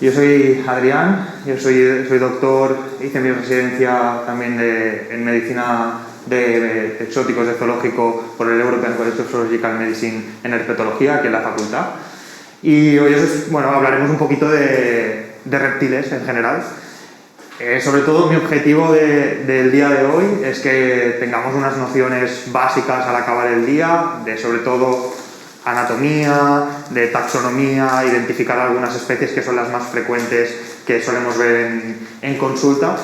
Yo soy Adrián, yo soy doctor, hice mi residencia también en medicina de exóticos de zoológico por el European College of Zoological Medicine en herpetología, aquí en la facultad. Y hoy hablaremos un poquito de reptiles en general. Sobre todo mi objetivo del día de hoy es que tengamos unas nociones básicas al acabar el día, de sobre todo anatomía, de taxonomía, identificar algunas especies que son las más frecuentes que solemos ver en consulta.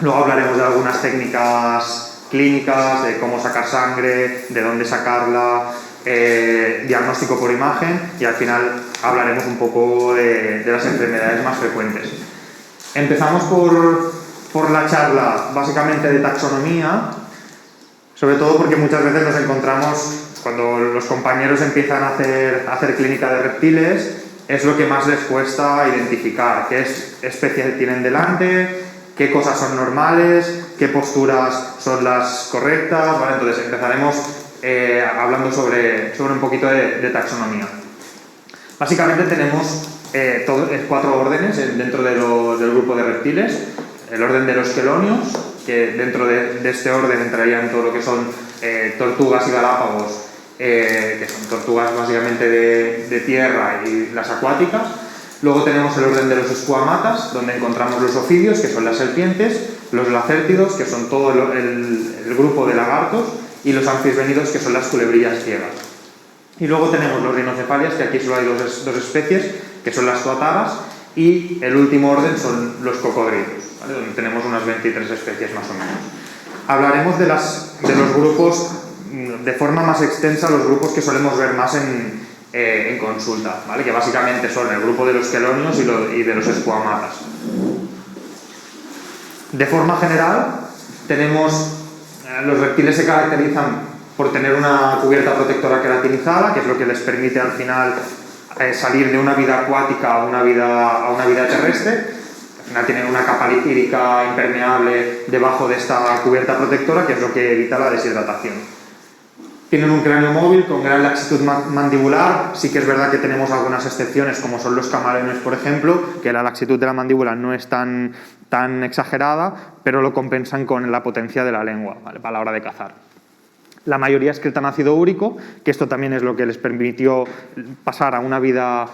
Luego hablaremos de algunas técnicas clínicas, de cómo sacar sangre, de dónde sacarla, diagnóstico por imagen, y al final hablaremos un poco de las enfermedades más frecuentes. Empezamos por la charla básicamente de taxonomía, sobre todo porque muchas veces nos encontramos, cuando los compañeros empiezan a hacer clínica de reptiles, es lo que más les cuesta identificar, qué especies tienen delante, qué cosas son normales, qué posturas son las correctas, ¿vale? Entonces empezaremos hablando sobre un poquito de taxonomía. Básicamente tenemos 4 órdenes dentro del grupo de reptiles. El orden de los quelonios, que dentro de este orden entrarían todo lo que son tortugas y galápagos, que son tortugas básicamente de tierra, y las acuáticas. Luego tenemos el orden de los escuamatas, donde encontramos los ofidios, que son las serpientes, los lacértidos, que son todo el grupo de lagartos, y los anfisbenidos, que son las culebrillas ciegas. Y luego tenemos los rinocefalias, que aquí solo hay dos especies, que son las tuataras, y el último orden son los cocodrilos, ¿vale? Donde tenemos unas 23 especies más o menos. Hablaremos de los grupos de forma más extensa, los grupos que solemos ver más en consulta, ¿vale? Que básicamente son el grupo de los quelonios y de los escuamatas. De forma general, los reptiles se caracterizan por tener una cubierta protectora queratinizada, que es lo que les permite al final salir de una vida acuática a una vida terrestre. Al final tienen una capa lipídica impermeable debajo de esta cubierta protectora, que es lo que evita la deshidratación. Tienen un cráneo móvil con gran laxitud mandibular. Sí que es verdad que tenemos algunas excepciones, como son los camaleones, por ejemplo, que la laxitud de la mandíbula no es tan exagerada, pero lo compensan con la potencia de la lengua, ¿vale? Para la hora de cazar. La mayoría excretan ácido úrico, que esto también es lo que les permitió pasar a una vida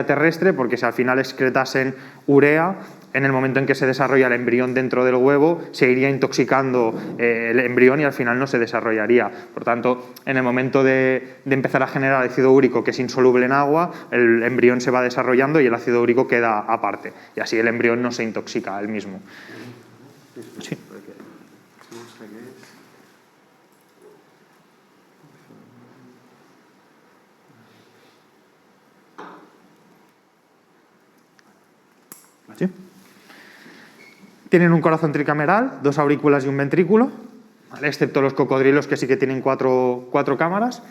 terrestre, porque si al final excretasen urea, en el momento en que se desarrolla el embrión dentro del huevo, se iría intoxicando el embrión y al final no se desarrollaría. Por tanto, en el momento de empezar a generar ácido úrico, que es insoluble en agua, el embrión se va desarrollando y el ácido úrico queda aparte. Y así el embrión no se intoxica él mismo. Sí. ¿Sí? Tienen un corazón tricameral, 2 aurículas y un ventrículo, ¿vale? Excepto los cocodrilos, que sí que tienen 4 cámaras,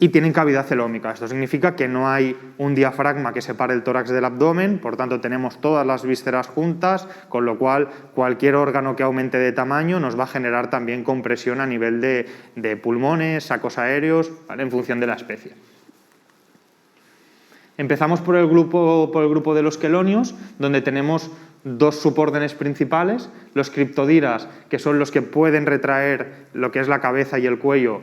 y tienen cavidad celómica. Esto significa que no hay un diafragma que separe el tórax del abdomen, por tanto tenemos todas las vísceras juntas, con lo cual cualquier órgano que aumente de tamaño nos va a generar también compresión a nivel de pulmones, sacos aéreos, ¿vale? En función de la especie. Empezamos por el grupo de los quelonios, donde tenemos 2 subórdenes principales, los criptodiras, que son los que pueden retraer lo que es la cabeza y el cuello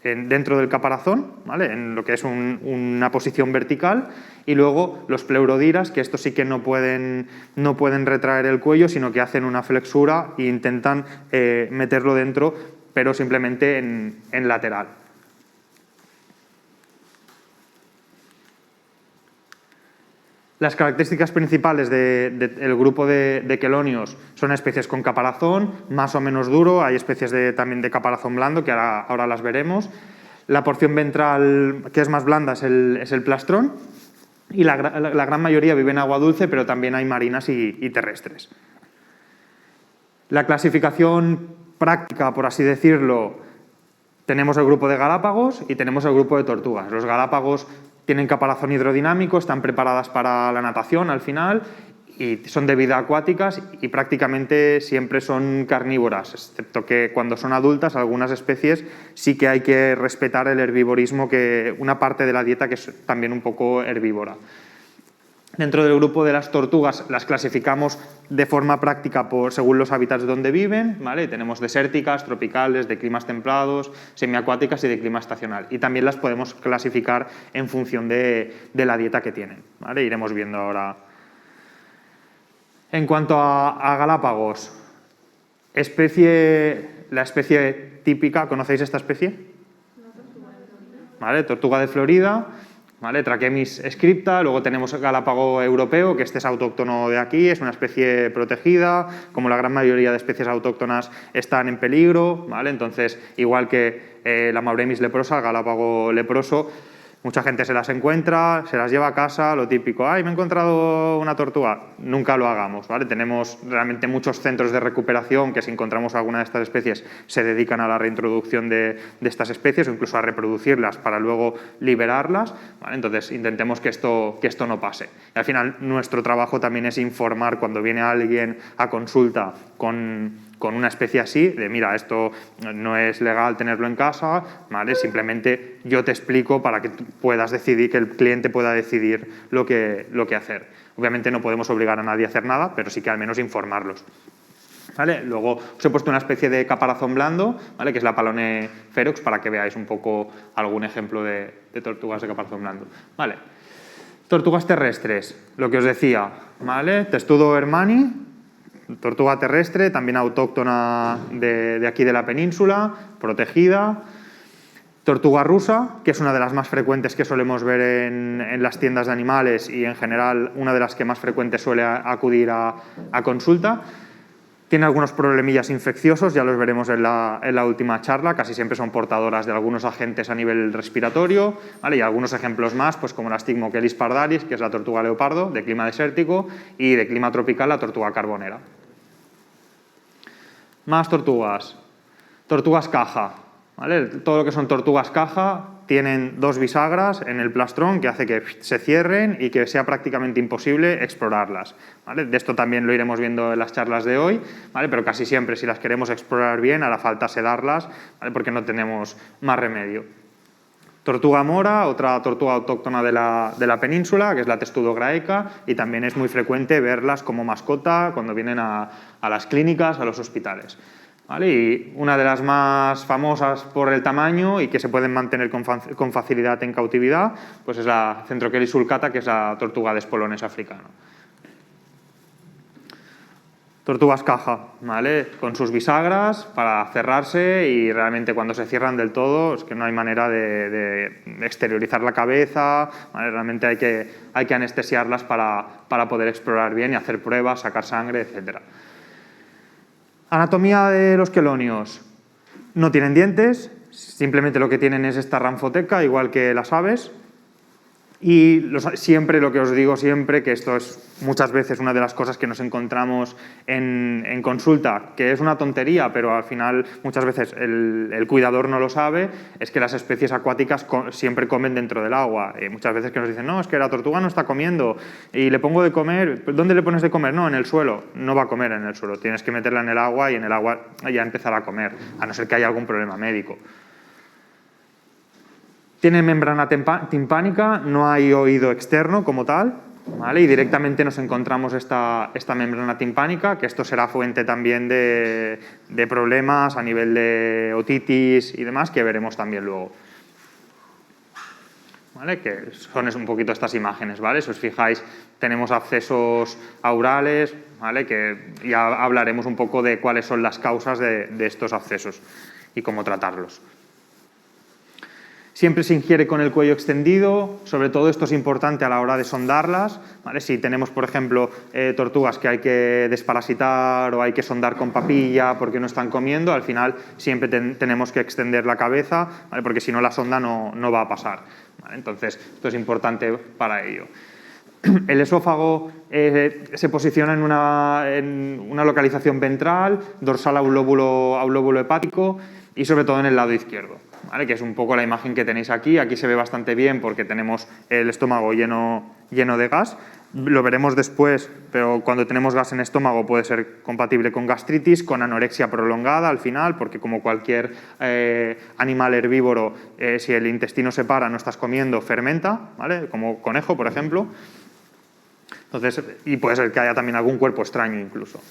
dentro del caparazón, ¿vale? En lo que es una posición vertical, y luego los pleurodiras, que estos sí que no pueden retraer el cuello, sino que hacen una flexura e intentan meterlo dentro, pero simplemente en lateral. Las características principales del grupo de quelonios son especies con caparazón, más o menos duro, hay especies también de caparazón blando, que ahora las veremos. La porción ventral que es más blanda es el plastrón, y la gran mayoría vive en agua dulce, pero también hay marinas y terrestres. La clasificación práctica, por así decirlo, tenemos el grupo de galápagos y tenemos el grupo de tortugas. Los galápagos tienen caparazón hidrodinámico, están preparadas para la natación al final, y son de vida acuáticas y prácticamente siempre son carnívoras, excepto que cuando son adultas algunas especies sí que hay que respetar el herbivorismo, que una parte de la dieta que es también un poco herbívora. Dentro del grupo de las tortugas las clasificamos de forma práctica según los hábitats donde viven, ¿vale? Tenemos desérticas, tropicales, de climas templados, semiacuáticas y de clima estacional. Y también las podemos clasificar en función de la dieta que tienen, ¿vale? Iremos viendo ahora. En cuanto a Galápagos, la especie típica, ¿conocéis esta especie? ¿Vale? Tortuga de Florida. ¿Vale? Trachemis scripta, luego tenemos el galápago europeo, que este es autóctono de aquí, es una especie protegida, como la gran mayoría de especies autóctonas están en peligro, ¿vale? Entonces, igual que la Mauremis leprosa, el galápago leproso, mucha gente se las encuentra, se las lleva a casa, lo típico, ¡ay, me he encontrado una tortuga! Nunca lo hagamos, ¿vale? Tenemos realmente muchos centros de recuperación que si encontramos alguna de estas especies se dedican a la reintroducción de estas especies o incluso a reproducirlas para luego liberarlas, ¿vale? Entonces intentemos que esto no pase. Y al final nuestro trabajo también es informar cuando viene alguien a consulta con una especie así, de mira, esto no es legal tenerlo en casa, ¿vale? Simplemente yo te explico para que tú puedas decidir, que el cliente pueda decidir lo que hacer. Obviamente no podemos obligar a nadie a hacer nada, pero sí que al menos informarlos. ¿Vale? Luego os he puesto una especie de caparazón blando, ¿vale? Que es la Palone ferox, para que veáis un poco algún ejemplo de tortugas de caparazón blando. ¿Vale? Tortugas terrestres, lo que os decía, ¿vale? Testudo hermani, tortuga terrestre, también autóctona de aquí de la península, protegida. Tortuga rusa, que es una de las más frecuentes que solemos ver en las tiendas de animales y en general una de las que más frecuente suele acudir a consulta. Tiene algunos problemillas infecciosos, ya los veremos en la última charla, casi siempre son portadoras de algunos agentes a nivel respiratorio, ¿vale? Y algunos ejemplos más, pues como la Stigmochelis pardalis, que es la tortuga leopardo, de clima desértico, y de clima tropical, la tortuga carbonera. Más tortugas. Tortugas caja, ¿vale? Todo lo que son tortugas caja tienen dos bisagras en el plastrón que hace que se cierren y que sea prácticamente imposible explorarlas, ¿vale? De esto también lo iremos viendo en las charlas de hoy, ¿vale? Pero casi siempre, si las queremos explorar bien, hará falta sedarlas, ¿vale? Porque no tenemos más remedio. Tortuga mora, otra tortuga autóctona de la península, que es la Testudo graeca, y también es muy frecuente verlas como mascota cuando vienen a las clínicas, a los hospitales. ¿Vale? Y una de las más famosas por el tamaño y que se pueden mantener con facilidad en cautividad, pues es la Centrochelis sulcata, que es la tortuga de espolones africano. Tortugas caja, ¿vale? Con sus bisagras para cerrarse y realmente cuando se cierran del todo es que no hay manera de exteriorizar la cabeza, ¿vale? Realmente hay que anestesiarlas para poder explorar bien y hacer pruebas, sacar sangre, etc. Anatomía de los quelonios. No tienen dientes, simplemente lo que tienen es esta ranfoteca, igual que las aves. Y siempre lo que os digo siempre, que esto es muchas veces una de las cosas que nos encontramos en consulta, que es una tontería, pero al final muchas veces el cuidador no lo sabe, es que las especies acuáticas siempre comen dentro del agua. Muchas veces que nos dicen, no, es que la tortuga no está comiendo y le pongo de comer, ¿dónde le pones de comer? No, en el suelo. No va a comer en el suelo, tienes que meterla en el agua y en el agua ya empezará a comer, a no ser que haya algún problema médico. Tiene membrana timpánica, no hay oído externo como tal, ¿vale? Y directamente nos encontramos esta membrana timpánica, que esto será fuente también de problemas a nivel de otitis y demás, que veremos también luego. ¿Vale? Que son un poquito estas imágenes, ¿vale? Si os fijáis, tenemos abscesos aurales, ¿vale? Que ya hablaremos un poco de cuáles son las causas de estos abscesos y cómo tratarlos. Siempre se ingiere con el cuello extendido, sobre todo esto es importante a la hora de sondarlas, ¿vale? Si tenemos, por ejemplo, tortugas que hay que desparasitar o hay que sondar con papilla porque no están comiendo, al final siempre tenemos que extender la cabeza, ¿vale? Porque si no la sonda no va a pasar, ¿vale? Entonces, esto es importante para ello. El esófago se posiciona en una localización ventral, dorsal a un lóbulo hepático y sobre todo en el lado izquierdo, ¿vale? Que es un poco la imagen que tenéis aquí. Aquí se ve bastante bien porque tenemos el estómago lleno de gas. Lo veremos después, pero cuando tenemos gas en estómago puede ser compatible con gastritis, con anorexia prolongada al final, porque como cualquier animal herbívoro, si el intestino se para, no estás comiendo, fermenta, ¿vale? Como conejo, por ejemplo. Entonces, y puede ser que haya también algún cuerpo extraño incluso.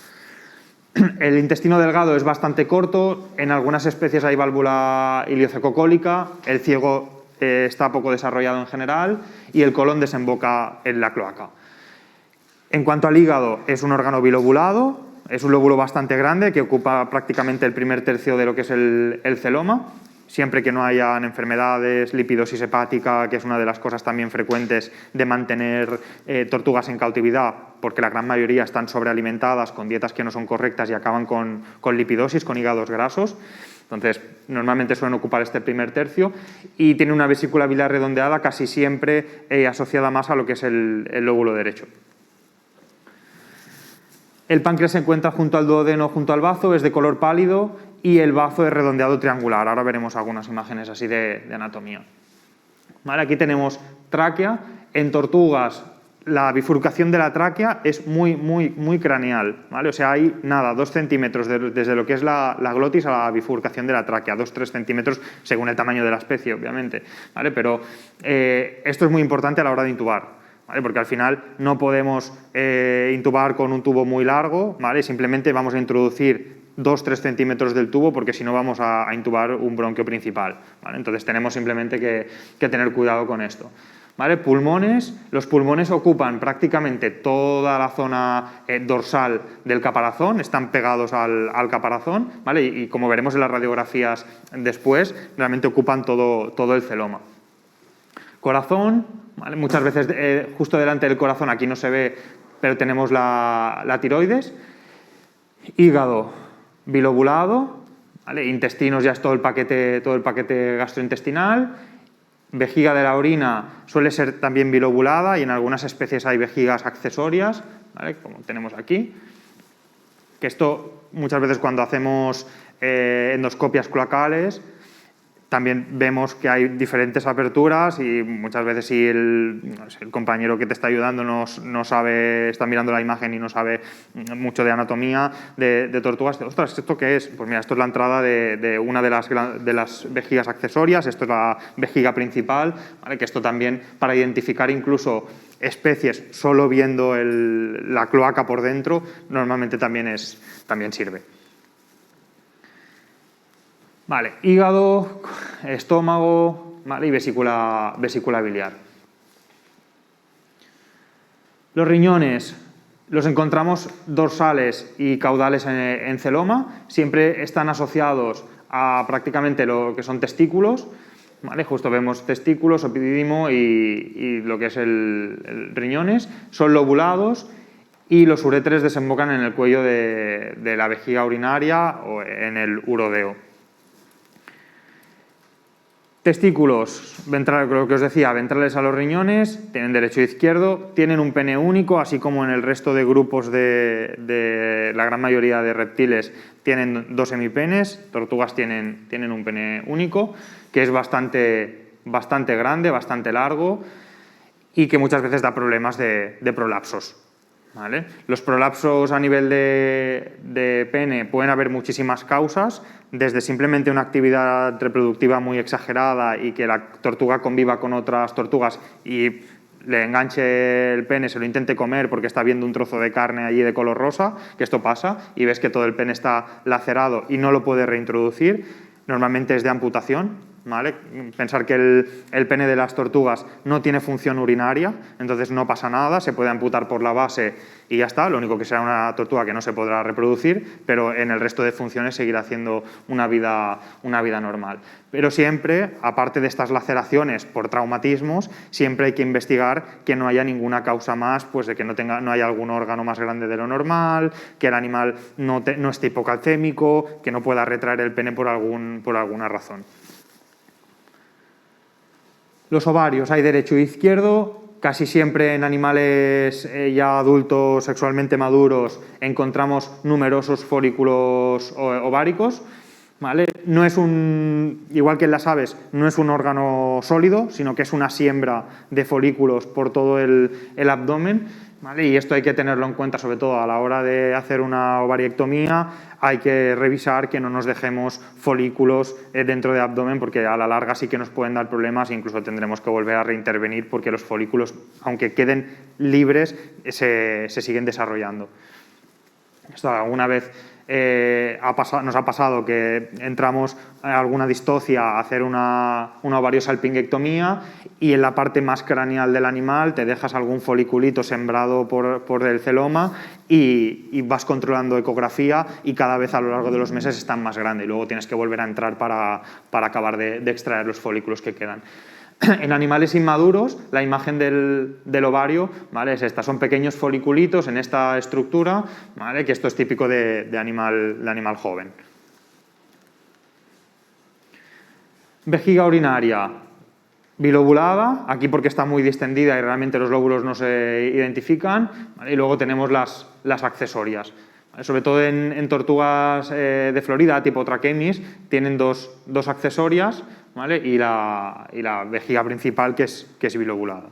El intestino delgado es bastante corto, en algunas especies hay válvula iliocecocólica, el ciego está poco desarrollado en general y el colon desemboca en la cloaca. En cuanto al hígado, es un órgano bilobulado, es un lóbulo bastante grande que ocupa prácticamente el primer tercio de lo que es el celoma, siempre que no hayan enfermedades, lipidosis hepática, que es una de las cosas también frecuentes de mantener tortugas en cautividad, porque la gran mayoría están sobrealimentadas con dietas que no son correctas y acaban con lipidosis, con hígados grasos. Entonces, normalmente suelen ocupar este primer tercio y tiene una vesícula biliar redondeada casi siempre asociada más a lo que es el lóbulo derecho. El páncreas se encuentra junto al duodeno, junto al bazo, es de color pálido y el bazo es redondeado triangular. Ahora veremos algunas imágenes así de anatomía. ¿Vale? Aquí tenemos tráquea. En tortugas la bifurcación de la tráquea es muy craneal. ¿Vale? O sea, hay nada, 2 centímetros desde lo que es la glotis a la bifurcación de la tráquea, 2-3 centímetros según el tamaño de la especie, obviamente. ¿Vale? Pero esto es muy importante a la hora de intubar. ¿Vale? Porque al final no podemos intubar con un tubo muy largo, ¿vale? Simplemente vamos a introducir 2-3 centímetros del tubo porque si no vamos a intubar un bronquio principal, ¿vale? Entonces tenemos simplemente que tener cuidado con esto. ¿Vale? Pulmones, los pulmones ocupan prácticamente toda la zona dorsal del caparazón, están pegados al caparazón, ¿vale? Y como veremos en las radiografías después, realmente ocupan todo el celoma. Corazón, ¿vale? Muchas veces justo delante del corazón, aquí no se ve, pero tenemos la tiroides. Hígado bilobulado, ¿vale? Intestinos ya es todo el paquete gastrointestinal. Vejiga de la orina suele ser también bilobulada y en algunas especies hay vejigas accesorias, ¿vale? Como tenemos aquí. Que esto muchas veces cuando hacemos endoscopias cloacales también vemos que hay diferentes aperturas y muchas veces si el compañero que te está ayudando no sabe, está mirando la imagen y no sabe mucho de anatomía de tortugas, ostras, ¿esto qué es? Pues mira, esto es la entrada de una de las vejigas accesorias, esto es la vejiga principal, ¿vale? Que esto también para identificar incluso especies solo viendo la cloaca por dentro normalmente también sirve. Vale, hígado, estómago, ¿vale? Y vesícula biliar. Los riñones los encontramos dorsales y caudales en celoma, siempre están asociados a prácticamente lo que son testículos, ¿vale? Justo vemos testículos, epidídimo y lo que es el riñones, son lobulados y los uréteres desembocan en el cuello de la vejiga urinaria o en el urodeo. Testículos, lo que os decía, ventrales a los riñones, tienen derecho e izquierdo, tienen un pene único, así como en el resto de grupos de la gran mayoría de reptiles tienen 2 hemipenes, tortugas tienen un pene único, que es bastante grande, bastante largo y que muchas veces da problemas de prolapsos. ¿Vale? Los prolapsos a nivel de pene pueden haber muchísimas causas, desde simplemente una actividad reproductiva muy exagerada y que la tortuga conviva con otras tortugas y le enganche el pene, se lo intente comer porque está viendo un trozo de carne allí de color rosa, que esto pasa, y ves que todo el pene está lacerado y no lo puede reintroducir, normalmente es de amputación. ¿Vale? Pensar que el pene de las tortugas no tiene función urinaria, entonces no pasa nada, se puede amputar por la base y ya está, lo único que será una tortuga que no se podrá reproducir, pero en el resto de funciones seguirá haciendo una vida normal. Pero siempre, aparte de estas laceraciones por traumatismos, siempre hay que investigar que no haya ninguna causa más, pues de que no haya algún órgano más grande de lo normal, que el animal no esté hipocalcémico, que no pueda retraer el pene por alguna razón. Los ovarios, hay derecho e izquierdo, casi siempre en animales ya adultos sexualmente maduros encontramos numerosos folículos ováricos, ¿vale? No es igual que en las aves, no es un órgano sólido, sino que es una siembra de folículos por todo el abdomen, ¿vale? Y esto hay que tenerlo en cuenta, sobre todo a la hora de hacer una ovariectomía, hay que revisar que no nos dejemos folículos dentro del abdomen, porque a la larga sí que nos pueden dar problemas e incluso tendremos que volver a reintervenir porque los folículos, aunque queden libres, se siguen desarrollando. Esto alguna vez nos ha pasado que entramos a alguna distocia a hacer una ovariosalpingectomía y en la parte más craneal del animal te dejas algún foliculito sembrado por el celoma y vas controlando ecografía y cada vez a lo largo de los meses están más grandes y luego tienes que volver a entrar para acabar de extraer los folículos que quedan. En animales inmaduros, la imagen del ovario, ¿vale? Es esta, son pequeños foliculitos en esta estructura, ¿vale? Que esto es típico de animal joven. Vejiga urinaria bilobulada, aquí porque está muy distendida y realmente los lóbulos no se identifican, ¿vale? Y luego tenemos las accesorias. Sobre todo en tortugas de Florida, tipo Trachemis, tienen dos accesorias, ¿vale? y la vejiga principal que es bilobulada.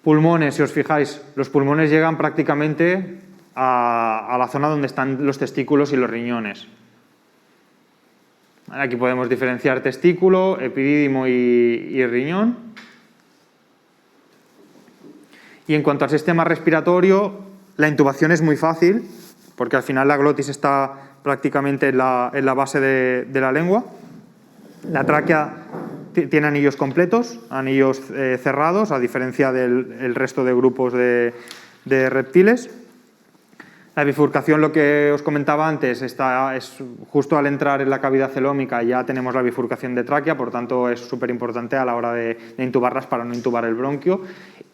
Pulmones, si os fijáis, los pulmones llegan prácticamente a la zona donde están los testículos y los riñones. ¿Vale? Aquí podemos diferenciar testículo, epidídimo y riñón. Y en cuanto al sistema respiratorio, la intubación es muy fácil, porque al final la glotis está prácticamente en la base de la lengua. La tráquea tiene anillos completos, anillos cerrados, a diferencia del resto de grupos de reptiles. La bifurcación, lo que os comentaba antes, es justo al entrar en la cavidad celómica ya tenemos la bifurcación de tráquea, por tanto es súper importante a la hora de intubarlas para no intubar el bronquio.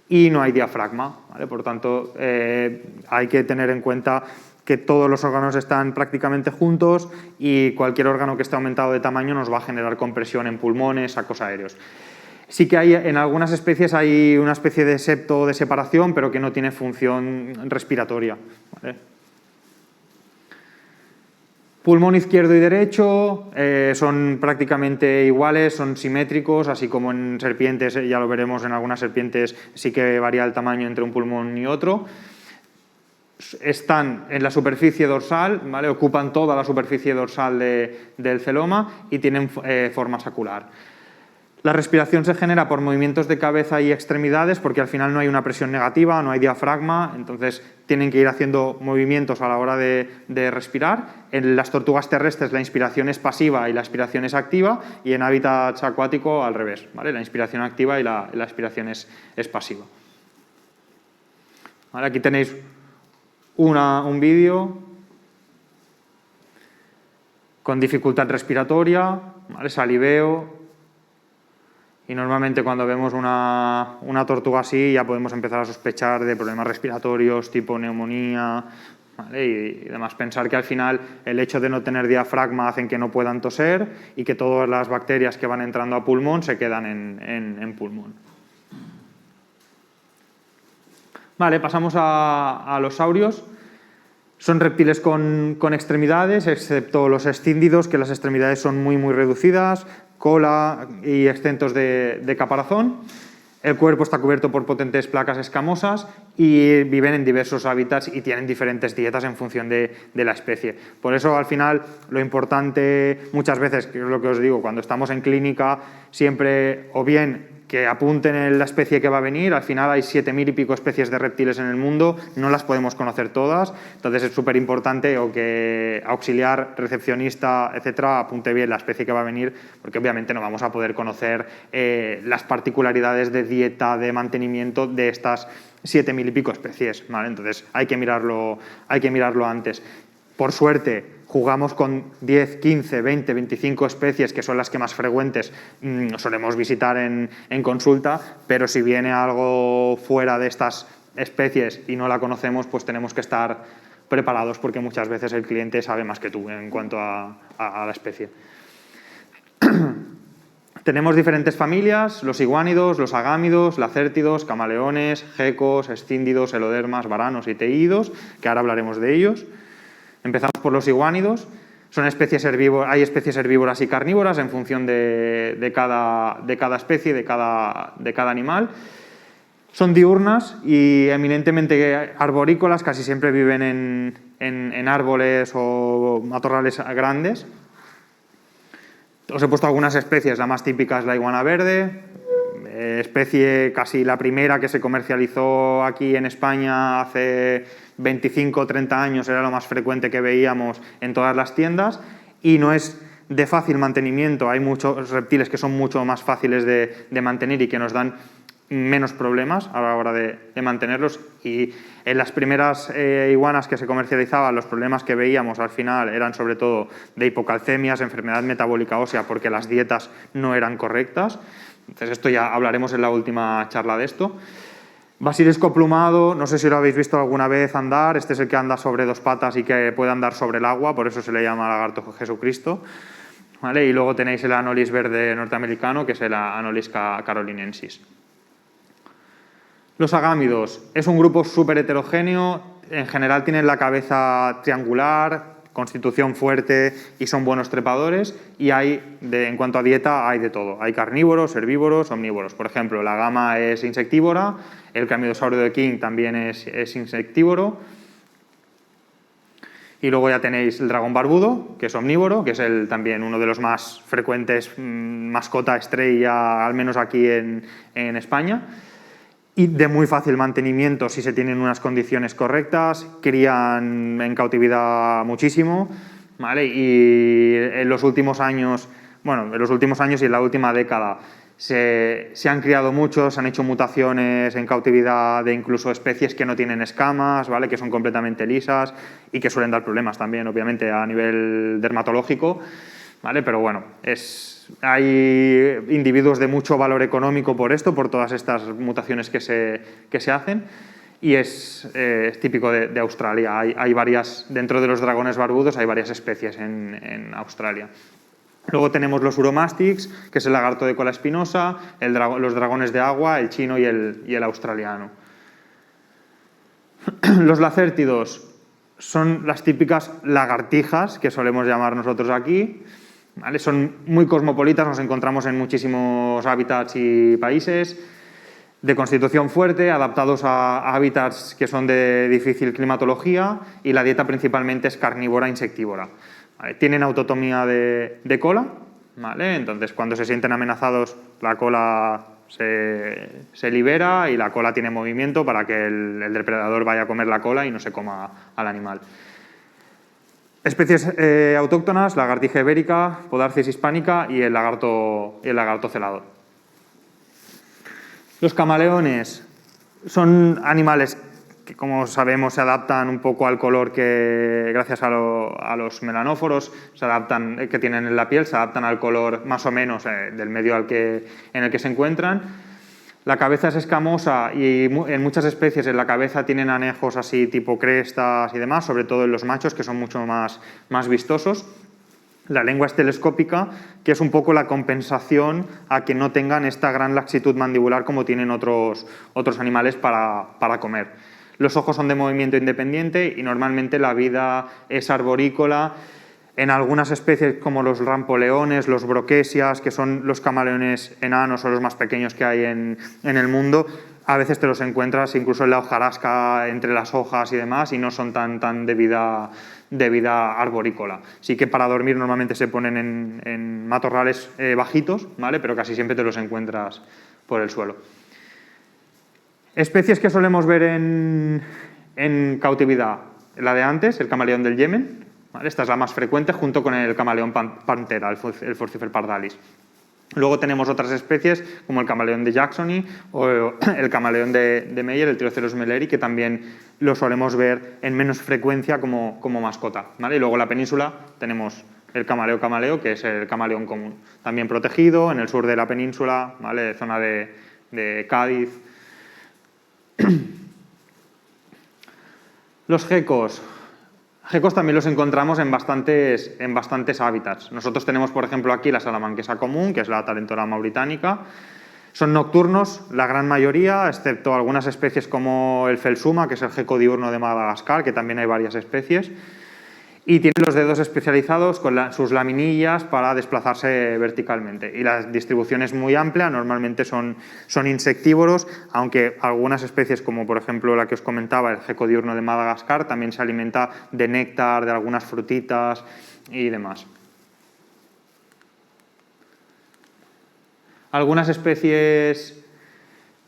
Y no hay diafragma, ¿vale? Por tanto, hay que tener en cuenta que todos los órganos están prácticamente juntos y cualquier órgano que esté aumentado de tamaño nos va a generar compresión en pulmones, sacos aéreos. Sí que en algunas especies hay una especie de septo de separación, pero que no tiene función respiratoria, ¿vale? Pulmón izquierdo y derecho son prácticamente iguales, son simétricos, así como en serpientes, ya lo veremos, en algunas serpientes sí que varía el tamaño entre un pulmón y otro. Están en la superficie dorsal, ¿vale? Ocupan toda la superficie dorsal del celoma y tienen forma sacular. La respiración se genera por movimientos de cabeza y extremidades porque al final no hay una presión negativa, no hay diafragma, entonces tienen que ir haciendo movimientos a la hora de respirar. En las tortugas terrestres la inspiración es pasiva y la expiración es activa, y en hábitat acuático al revés, ¿vale? La inspiración activa y la expiración es pasiva. ¿Vale? Aquí tenéis un vídeo con dificultad respiratoria, ¿vale? Saliveo. Y normalmente cuando vemos una tortuga así ya podemos empezar a sospechar de problemas respiratorios tipo neumonía, ¿vale? Y además pensar que al final el hecho de no tener diafragma hacen que no puedan toser y que todas las bacterias que van entrando a pulmón se quedan en pulmón. Vale, pasamos a los saurios. Son reptiles con extremidades, excepto los escíndidos, que las extremidades son muy reducidas, cola y extentos de caparazón. El cuerpo está cubierto por potentes placas escamosas y viven en diversos hábitats y tienen diferentes dietas en función de la especie. Por eso, al final, lo importante muchas veces, que es lo que os digo, cuando estamos en clínica, siempre o bien que apunten en la especie que va a venir. Al final hay 7.000 y pico especies de reptiles en el mundo, no las podemos conocer todas, entonces es súper importante o que auxiliar, recepcionista, etcétera, apunte bien la especie que va a venir, porque obviamente no vamos a poder conocer las particularidades de dieta, de mantenimiento de estas 7.000 y pico especies, ¿vale? Entonces hay que mirarlo antes. Por suerte, jugamos con 10, 15, 20, 25 especies, que son las que más frecuentes solemos visitar en consulta, pero si viene algo fuera de estas especies y no la conocemos, pues tenemos que estar preparados porque muchas veces el cliente sabe más que tú en cuanto a la especie. Tenemos diferentes familias: los iguánidos, los agámidos, lacértidos, camaleones, gecos, escíndidos, elodermas, varanos y teídos, que ahora hablaremos de ellos. Empezamos por los iguánidos. Son especies herbívoras, hay especies herbívoras y carnívoras en función de cada especie, de cada animal. Son diurnas y eminentemente arborícolas, casi siempre viven en árboles o matorrales grandes. Os he puesto algunas especies, la más típica es la iguana verde, especie casi la primera que se comercializó aquí en España hace 25 o 30 años, era lo más frecuente que veíamos en todas las tiendas y no es de fácil mantenimiento, hay muchos reptiles que son mucho más fáciles de mantener y que nos dan menos problemas a la hora de mantenerlos, y en las primeras iguanas que se comercializaban los problemas que veíamos al final eran sobre todo de hipocalcemias, enfermedad metabólica ósea, porque las dietas no eran correctas. Entonces esto ya hablaremos en la última charla de esto. Basilisco plumado, no sé si lo habéis visto alguna vez andar, este es el que anda sobre dos patas y que puede andar sobre el agua, por eso se le llama lagarto Jesucristo, ¿vale? Y luego tenéis el Anolis verde norteamericano, que es el Anolis carolinensis. Los agámidos es un grupo súper heterogéneo, en general tienen la cabeza triangular, constitución fuerte y son buenos trepadores, y en cuanto a dieta hay de todo, hay carnívoros, herbívoros, omnívoros. Por ejemplo, la gama es insectívora, el cramidosaurio de King también es insectívoro, y luego ya tenéis el dragón barbudo, que es omnívoro, que es también uno de los más frecuentes, mascota estrella, al menos aquí en España. Y de muy fácil mantenimiento si se tienen unas condiciones correctas, crían en cautividad muchísimo, ¿vale? Y en los últimos años, y en la última década se han criado muchos, se han hecho mutaciones en cautividad de incluso especies que no tienen escamas, ¿vale? Que son completamente lisas y que suelen dar problemas también, obviamente, a nivel dermatológico, ¿vale? Pero bueno, hay individuos de mucho valor económico por esto, por todas estas mutaciones que se hacen, y es típico de Australia. Hay varias, dentro de los dragones barbudos hay varias especies en Australia. Luego tenemos los uromastyx, que es el lagarto de cola espinosa, los dragones de agua, el chino y el australiano. Los lacértidos son las típicas lagartijas que solemos llamar nosotros aquí, ¿vale? Son muy cosmopolitas, nos encontramos en muchísimos hábitats y países, de constitución fuerte, adaptados a hábitats que son de difícil climatología, y la dieta principalmente es carnívora insectívora, ¿vale? Tienen autotomía de cola, ¿vale? Entonces cuando se sienten amenazados la cola se libera y la cola tiene movimiento para que el depredador vaya a comer la cola y no se coma al animal. Especies autóctonas, lagartija ibérica, Podarcis hispánica y el lagarto celado. Los camaleones son animales que, como sabemos, se adaptan un poco al color que, gracias a los melanóforos, que tienen en la piel, se adaptan al color más o menos del medio en el que se encuentran. La cabeza es escamosa y en muchas especies en la cabeza tienen anejos así tipo crestas y demás, sobre todo en los machos, que son mucho más vistosos. La lengua es telescópica, que es un poco la compensación a que no tengan esta gran laxitud mandibular como tienen otros animales para comer. Los ojos son de movimiento independiente y normalmente la vida es arborícola. En algunas especies como los rampoleones, los broquesias, que son los camaleones enanos o los más pequeños que hay en el mundo, a veces te los encuentras incluso en la hojarasca, entre las hojas y demás, y no son tan de vida arborícola. Sí que para dormir normalmente se ponen en matorrales bajitos, ¿vale? Pero casi siempre te los encuentras por el suelo. Especies que solemos ver en cautividad, la de antes, el camaleón del Yemen, ¿vale? Esta es la más frecuente junto con el camaleón pantera, el Forcifer pardalis. Luego tenemos otras especies como el camaleón de Jacksoni o el camaleón de Meyer, el Trioceros melleri, que también lo solemos ver en menos frecuencia como mascota, ¿vale? Y luego en la península tenemos el camaleo, que es el camaleón común, también protegido en el sur de la península, ¿vale? Zona de Cádiz. Los gecos. Gecos también los encontramos en bastantes hábitats. Nosotros tenemos, por ejemplo, aquí la salamanquesa común, que es la Talentora mauritánica. Son nocturnos, la gran mayoría, excepto algunas especies como el Felsuma, que es el geco diurno de Madagascar, que también hay varias especies. y tienen los dedos especializados con sus laminillas para desplazarse verticalmente. Y la distribución es muy amplia, normalmente son insectívoros, aunque algunas especies, como por ejemplo la que os comentaba, el gecko diurno de Madagascar, también se alimenta de néctar, de algunas frutitas y demás. Algunas especies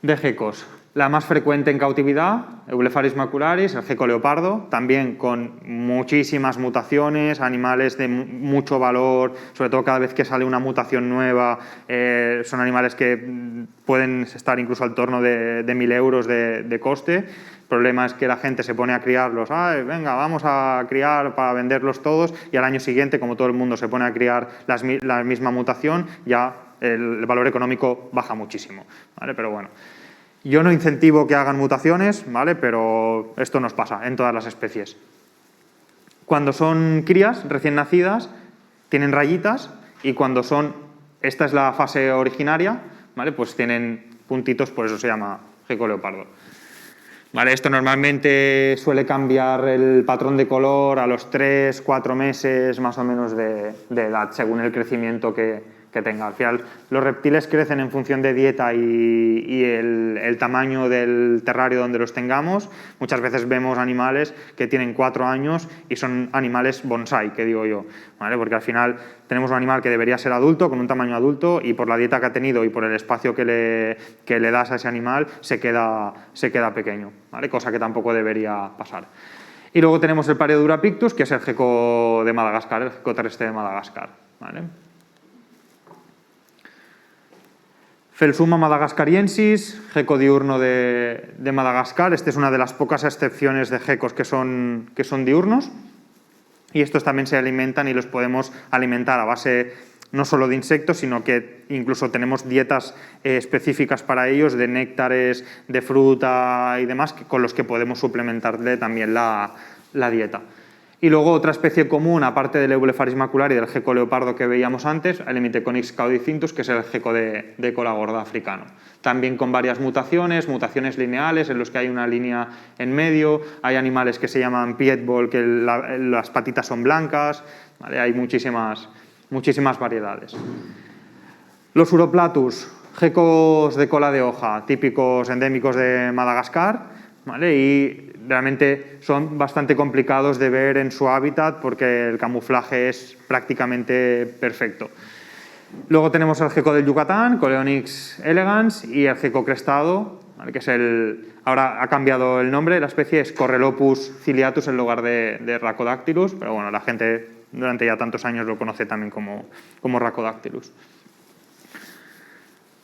de geckos. La más frecuente en cautividad, Eublepharis macularis, el gecko leopardo, también con muchísimas mutaciones, animales de mucho valor, sobre todo cada vez que sale una mutación nueva, son animales que pueden estar incluso al torno de 1.000 euros de coste. El problema es que la gente se pone a criarlos, venga, vamos a criar para venderlos todos, y al año siguiente, como todo el mundo se pone a criar la misma mutación, ya el valor económico baja muchísimo, ¿vale? Pero bueno. Yo no incentivo que hagan mutaciones, ¿vale? Pero esto nos pasa en todas las especies. Cuando son crías recién nacidas, tienen rayitas, y cuando esta es la fase originaria, ¿vale? Pues tienen puntitos, por eso se llama gecko leopardo. ¿Vale? Esto normalmente suele cambiar el patrón de color a los 3-4 meses más o menos de edad, según el crecimiento que tenga. Al final, los reptiles crecen en función de dieta y el tamaño del terrario donde los tengamos. Muchas veces vemos animales que tienen 4 años y son animales bonsai, que digo yo, ¿vale? Porque al final tenemos un animal que debería ser adulto, con un tamaño adulto, y por la dieta que ha tenido y por el espacio que le das a ese animal, se queda pequeño, ¿vale? Cosa que tampoco debería pasar. Y luego tenemos el Pareodurapictus, que es el gecko de Madagascar, el gecko terrestre de Madagascar, ¿vale? Phelsuma madagascariensis, gecko diurno de Madagascar. Esta es una de las pocas excepciones de geckos que son diurnos, y estos también se alimentan y los podemos alimentar a base no solo de insectos, sino que incluso tenemos dietas específicas para ellos, de néctares, de fruta y demás, con los que podemos suplementarle también la dieta. Y luego otra especie común, aparte del Eublepharis macularis y del gecko leopardo que veíamos antes, el Hemiteconix caudicintus, que es el gecko de cola gorda africano. También con varias mutaciones lineales, en los que hay una línea en medio. Hay animales que se llaman piedball, que las patitas son blancas, ¿vale? Hay muchísimas variedades. Los Uroplatus, geckos de cola de hoja, típicos endémicos de Madagascar, ¿vale? Y realmente son bastante complicados de ver en su hábitat porque el camuflaje es prácticamente perfecto. Luego tenemos el gecko del Yucatán, Coleonyx elegans, y el gecko crestado, ¿vale? Que es ahora ha cambiado el nombre, la especie es Correlopus ciliatus en lugar de Rhacodactylus, pero bueno, la gente durante ya tantos años lo conoce también como Rhacodactylus.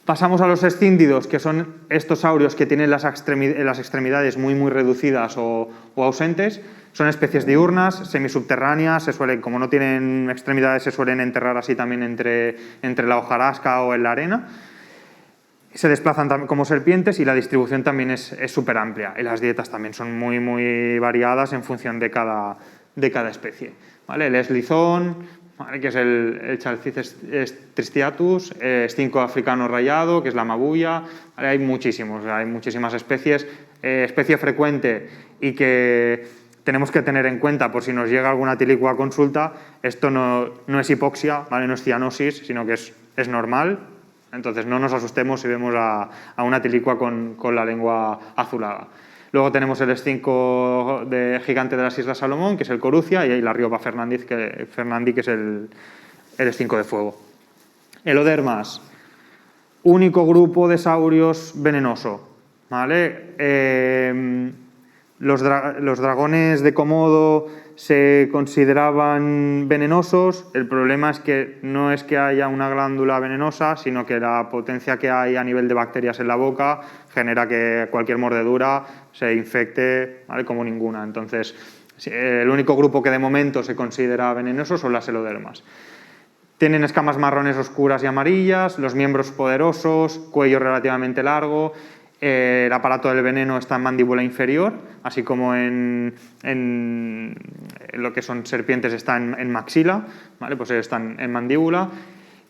Pasamos a los escíndidos, que son estos saurios que tienen las extremidades muy reducidas o ausentes. Son especies diurnas, semisubterráneas, como no tienen extremidades, se suelen enterrar así también entre la hojarasca o en la arena. Se desplazan como serpientes, y la distribución también es súper amplia. Y las dietas también son muy variadas en función de cada especie, ¿vale? El eslizón, ¿vale? Que es el Chalcis tristiatus, estinco africano rayado, que es la mabuya, ¿vale? Hay muchísimas especies. Especie frecuente y que tenemos que tener en cuenta por si nos llega alguna tilicua a consulta, esto no es hipoxia, ¿vale? No es cianosis, sino que es normal. Entonces no nos asustemos si vemos a una tilicua con la lengua azulada. Luego tenemos el estinco gigante de las Islas Salomón, que es el Corucia, y la Riopa fernandi, que es el estinco de fuego. Elodermas, único grupo de saurios venenoso, ¿vale? Los dragones de Komodo se consideraban venenosos. El problema es que no es que haya una glándula venenosa, sino que la potencia que hay a nivel de bacterias en la boca genera que cualquier mordedura se infecte, ¿vale? Como ninguna. Entonces, el único grupo que de momento se considera venenoso son las elodermas. Tienen escamas marrones oscuras y amarillas, los miembros poderosos, cuello relativamente largo. El aparato del veneno está en mandíbula inferior, así como en lo que son serpientes está en maxila, ¿vale? Pues están en mandíbula,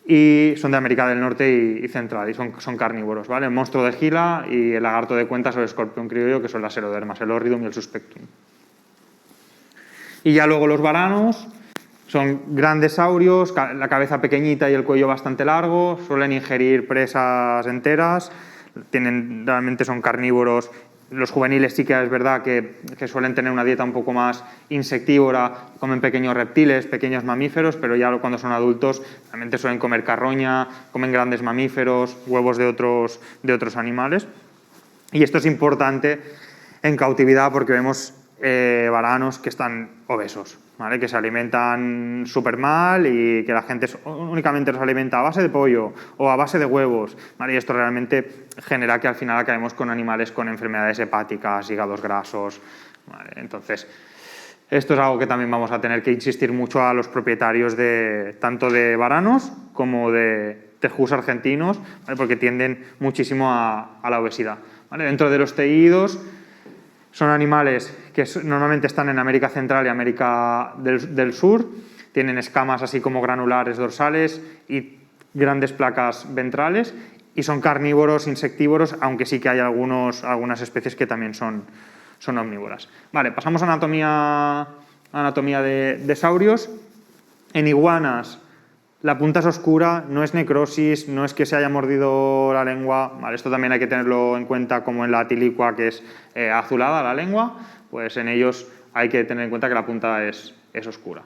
y son de América del Norte y Central, y son carnívoros, ¿vale? El monstruo de Gila y el lagarto de cuentas o el escorpión criollo, que son las elodermas, el horridum y el suspectum. Y ya luego los varanos son grandes saurios, la cabeza pequeñita y el cuello bastante largo, suelen ingerir presas enteras, realmente son carnívoros. Los juveniles sí que es verdad que suelen tener una dieta un poco más insectívora, comen pequeños reptiles, pequeños mamíferos, pero ya cuando son adultos realmente suelen comer carroña, comen grandes mamíferos, huevos de otros animales. Y esto es importante en cautividad porque vemos varanos que están obesos, ¿vale? Que se alimentan súper mal y que la gente únicamente los alimenta a base de pollo o a base de huevos, ¿vale? Y esto realmente genera que al final acabemos con animales con enfermedades hepáticas, hígados grasos, ¿vale? Entonces, esto es algo que también vamos a tener que insistir mucho a los propietarios tanto de varanos como de tejús argentinos, ¿vale? Porque tienden muchísimo a la obesidad, ¿vale? Dentro de los teídos son animales que normalmente están en América Central y América del Sur, tienen escamas así como granulares dorsales y grandes placas ventrales y son carnívoros, insectívoros, aunque sí que hay algunas especies que también son omnívoras. Vale, pasamos a anatomía de saurios. En iguanas la punta es oscura, no es necrosis, no es que se haya mordido la lengua, ¿vale? Esto también hay que tenerlo en cuenta, como en la tilicua, que es azulada la lengua, pues en ellos hay que tener en cuenta que la punta es oscura.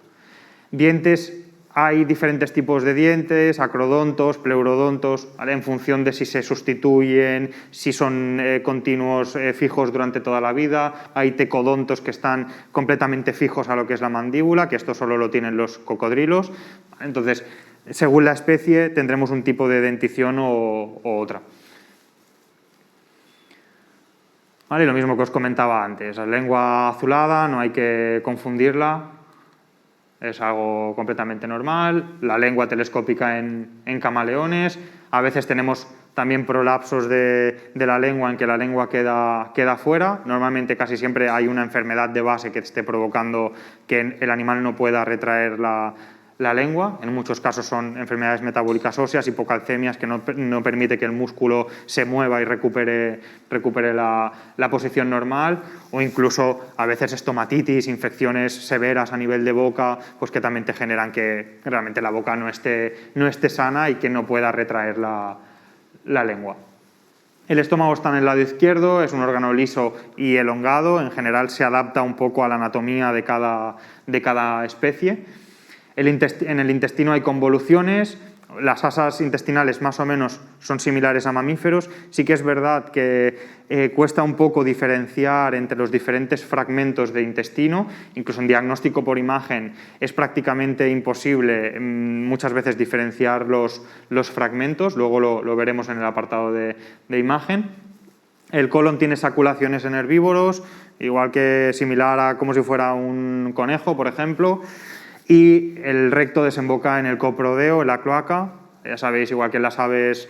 Dientes, hay diferentes tipos de dientes, acrodontos, pleurodontos, ¿vale? En función de si se sustituyen, si son continuos, fijos durante toda la vida. Hay tecodontos que están completamente fijos a lo que es la mandíbula, que esto solo lo tienen los cocodrilos. Entonces, según la especie tendremos un tipo de dentición o otra. Vale, lo mismo que os comentaba antes, la lengua azulada no hay que confundirla, es algo completamente normal. La lengua telescópica en camaleones, a veces tenemos también prolapsos de la lengua en que la lengua queda fuera, normalmente casi siempre hay una enfermedad de base que esté provocando que el animal no pueda retraer la lengua. En muchos casos son enfermedades metabólicas óseas, hipocalcemias, que no permite que el músculo se mueva y recupere la posición normal, o incluso a veces estomatitis, infecciones severas a nivel de boca, pues que también te generan que realmente la boca no esté sana y que no pueda retraer la lengua. El estómago está en el lado izquierdo, es un órgano liso y elongado, en general se adapta un poco a la anatomía de cada especie. En el intestino hay convoluciones, las asas intestinales más o menos son similares a mamíferos. Sí que es verdad que cuesta un poco diferenciar entre los diferentes fragmentos de intestino, incluso en diagnóstico por imagen es prácticamente imposible muchas veces diferenciar los fragmentos, luego lo veremos en el apartado de imagen. El colon tiene saculaciones en herbívoros, igual que similar a como si fuera un conejo, por ejemplo. Y el recto desemboca en el coprodeo, en la cloaca. Ya sabéis, igual que en las aves,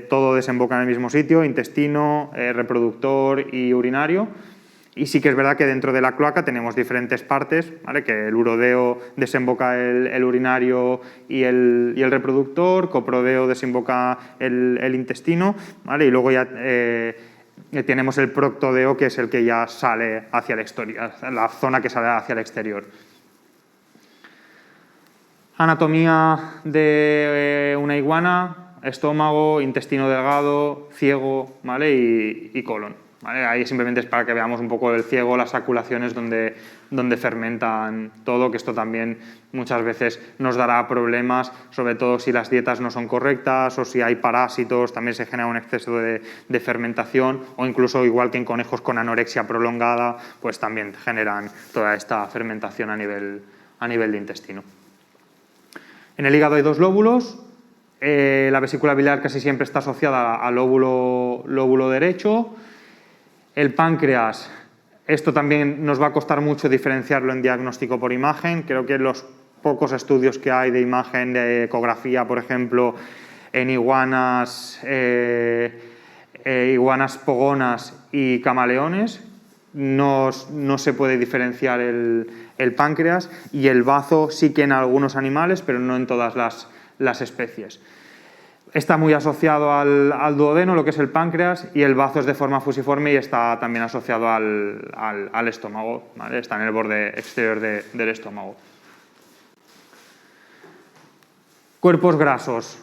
todo desemboca en el mismo sitio, intestino, reproductor y urinario. Y sí que es verdad que dentro de la cloaca tenemos diferentes partes, ¿vale? Que el urodeo desemboca el urinario y el reproductor, coprodeo desemboca el intestino, ¿vale? Y luego ya tenemos el proctodeo, que es el que ya sale hacia el exterior, la zona que sale hacia el exterior. Anatomía de una iguana: estómago, intestino delgado, ciego, ¿vale? y colon, ¿vale? Ahí simplemente es para que veamos un poco el ciego, las saculaciones donde fermentan todo, que esto también muchas veces nos dará problemas, sobre todo si las dietas no son correctas o si hay parásitos, también se genera un exceso de fermentación, o incluso igual que en conejos con anorexia prolongada, pues también generan toda esta fermentación a nivel de intestino. En el hígado hay dos lóbulos, la vesícula biliar casi siempre está asociada al lóbulo derecho. El páncreas, esto también nos va a costar mucho diferenciarlo en diagnóstico por imagen. Creo que los pocos estudios que hay de imagen, de ecografía, por ejemplo, en iguanas pogonas y camaleones, no se puede diferenciar el páncreas, y el bazo sí que en algunos animales, pero no en todas las especies. Está muy asociado al duodeno, lo que es el páncreas, y el bazo es de forma fusiforme y está también asociado al estómago, ¿vale? Está en el borde exterior del estómago. Cuerpos grasos,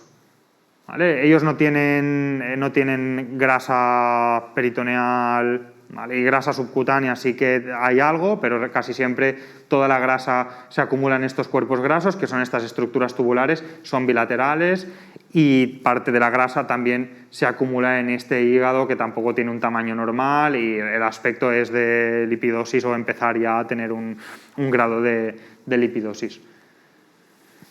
¿vale? Ellos no tienen grasa peritoneal, ¿vale? Y grasa subcutánea sí que hay algo, pero casi siempre toda la grasa se acumula en estos cuerpos grasos, que son estas estructuras tubulares, son bilaterales, y parte de la grasa también se acumula en este hígado, que tampoco tiene un tamaño normal, y el aspecto es de lipidosis o empezar ya a tener un grado de lipidosis.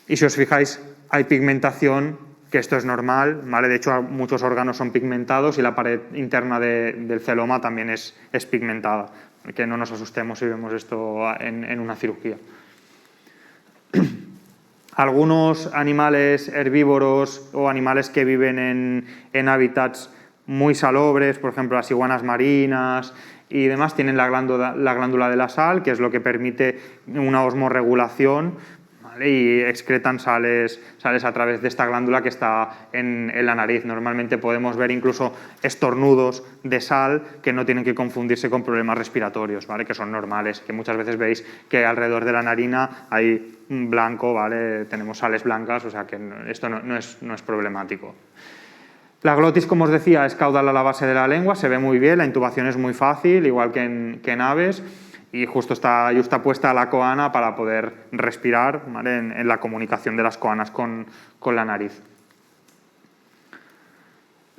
Y si os fijáis, hay pigmentación, que esto es normal, ¿vale? De hecho, muchos órganos son pigmentados y la pared interna del celoma también es pigmentada. Que no nos asustemos si vemos esto en una cirugía. Algunos animales herbívoros o animales que viven en hábitats muy salobres, por ejemplo las iguanas marinas y demás, tienen la glándula de la sal, que es lo que permite una osmorregulación, ¿vale? Y excretan sales a través de esta glándula que está en la nariz. Normalmente podemos ver incluso estornudos de sal que no tienen que confundirse con problemas respiratorios, ¿vale? Que son normales, que muchas veces veis que alrededor de la narina hay blanco, ¿vale? Tenemos sales blancas, o sea que esto no es problemático. La glotis, como os decía, es caudal a la base de la lengua, se ve muy bien, la intubación es muy fácil, igual que en aves, y justo está puesta la coana para poder respirar, ¿vale? en la comunicación de las coanas con la nariz.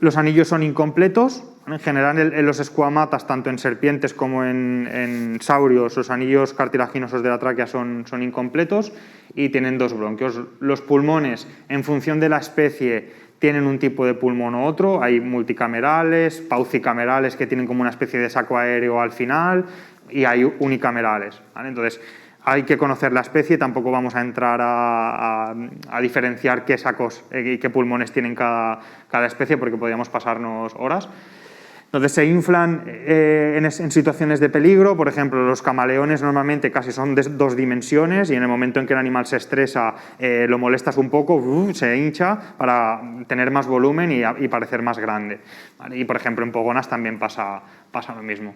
Los anillos son incompletos. En general, en los escuamatas, tanto en serpientes como en saurios, los anillos cartilaginosos de la tráquea son incompletos y tienen dos bronquios. Los pulmones, en función de la especie, tienen un tipo de pulmón u otro. Hay multicamerales, paucicamerales, que tienen como una especie de saco aéreo al final, y hay unicamerales, ¿vale? Entonces, hay que conocer la especie, tampoco vamos a entrar a diferenciar qué sacos y qué pulmones tienen cada especie, porque podríamos pasarnos horas. Entonces se inflan en situaciones de peligro. Por ejemplo, los camaleones normalmente casi son de 2 dimensiones, y en el momento en que el animal se estresa, lo molestas un poco, se hincha para tener más volumen y parecer más grande, ¿vale? Y por ejemplo en pogonas también pasa lo mismo.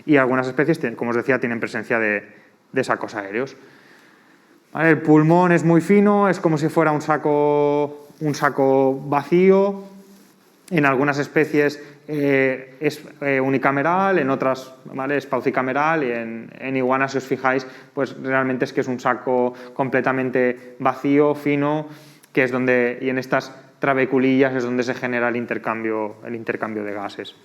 Y algunas especies, como os decía, tienen presencia de sacos aéreos. ¿Vale? El pulmón es muy fino, es como si fuera un saco vacío. En algunas especies es unicameral, en otras, ¿vale? Es paucicameral, y en iguanas, si os fijáis, pues realmente es que es un saco completamente vacío, fino, que es donde, y en estas trabeculillas es donde se genera el intercambio de gases.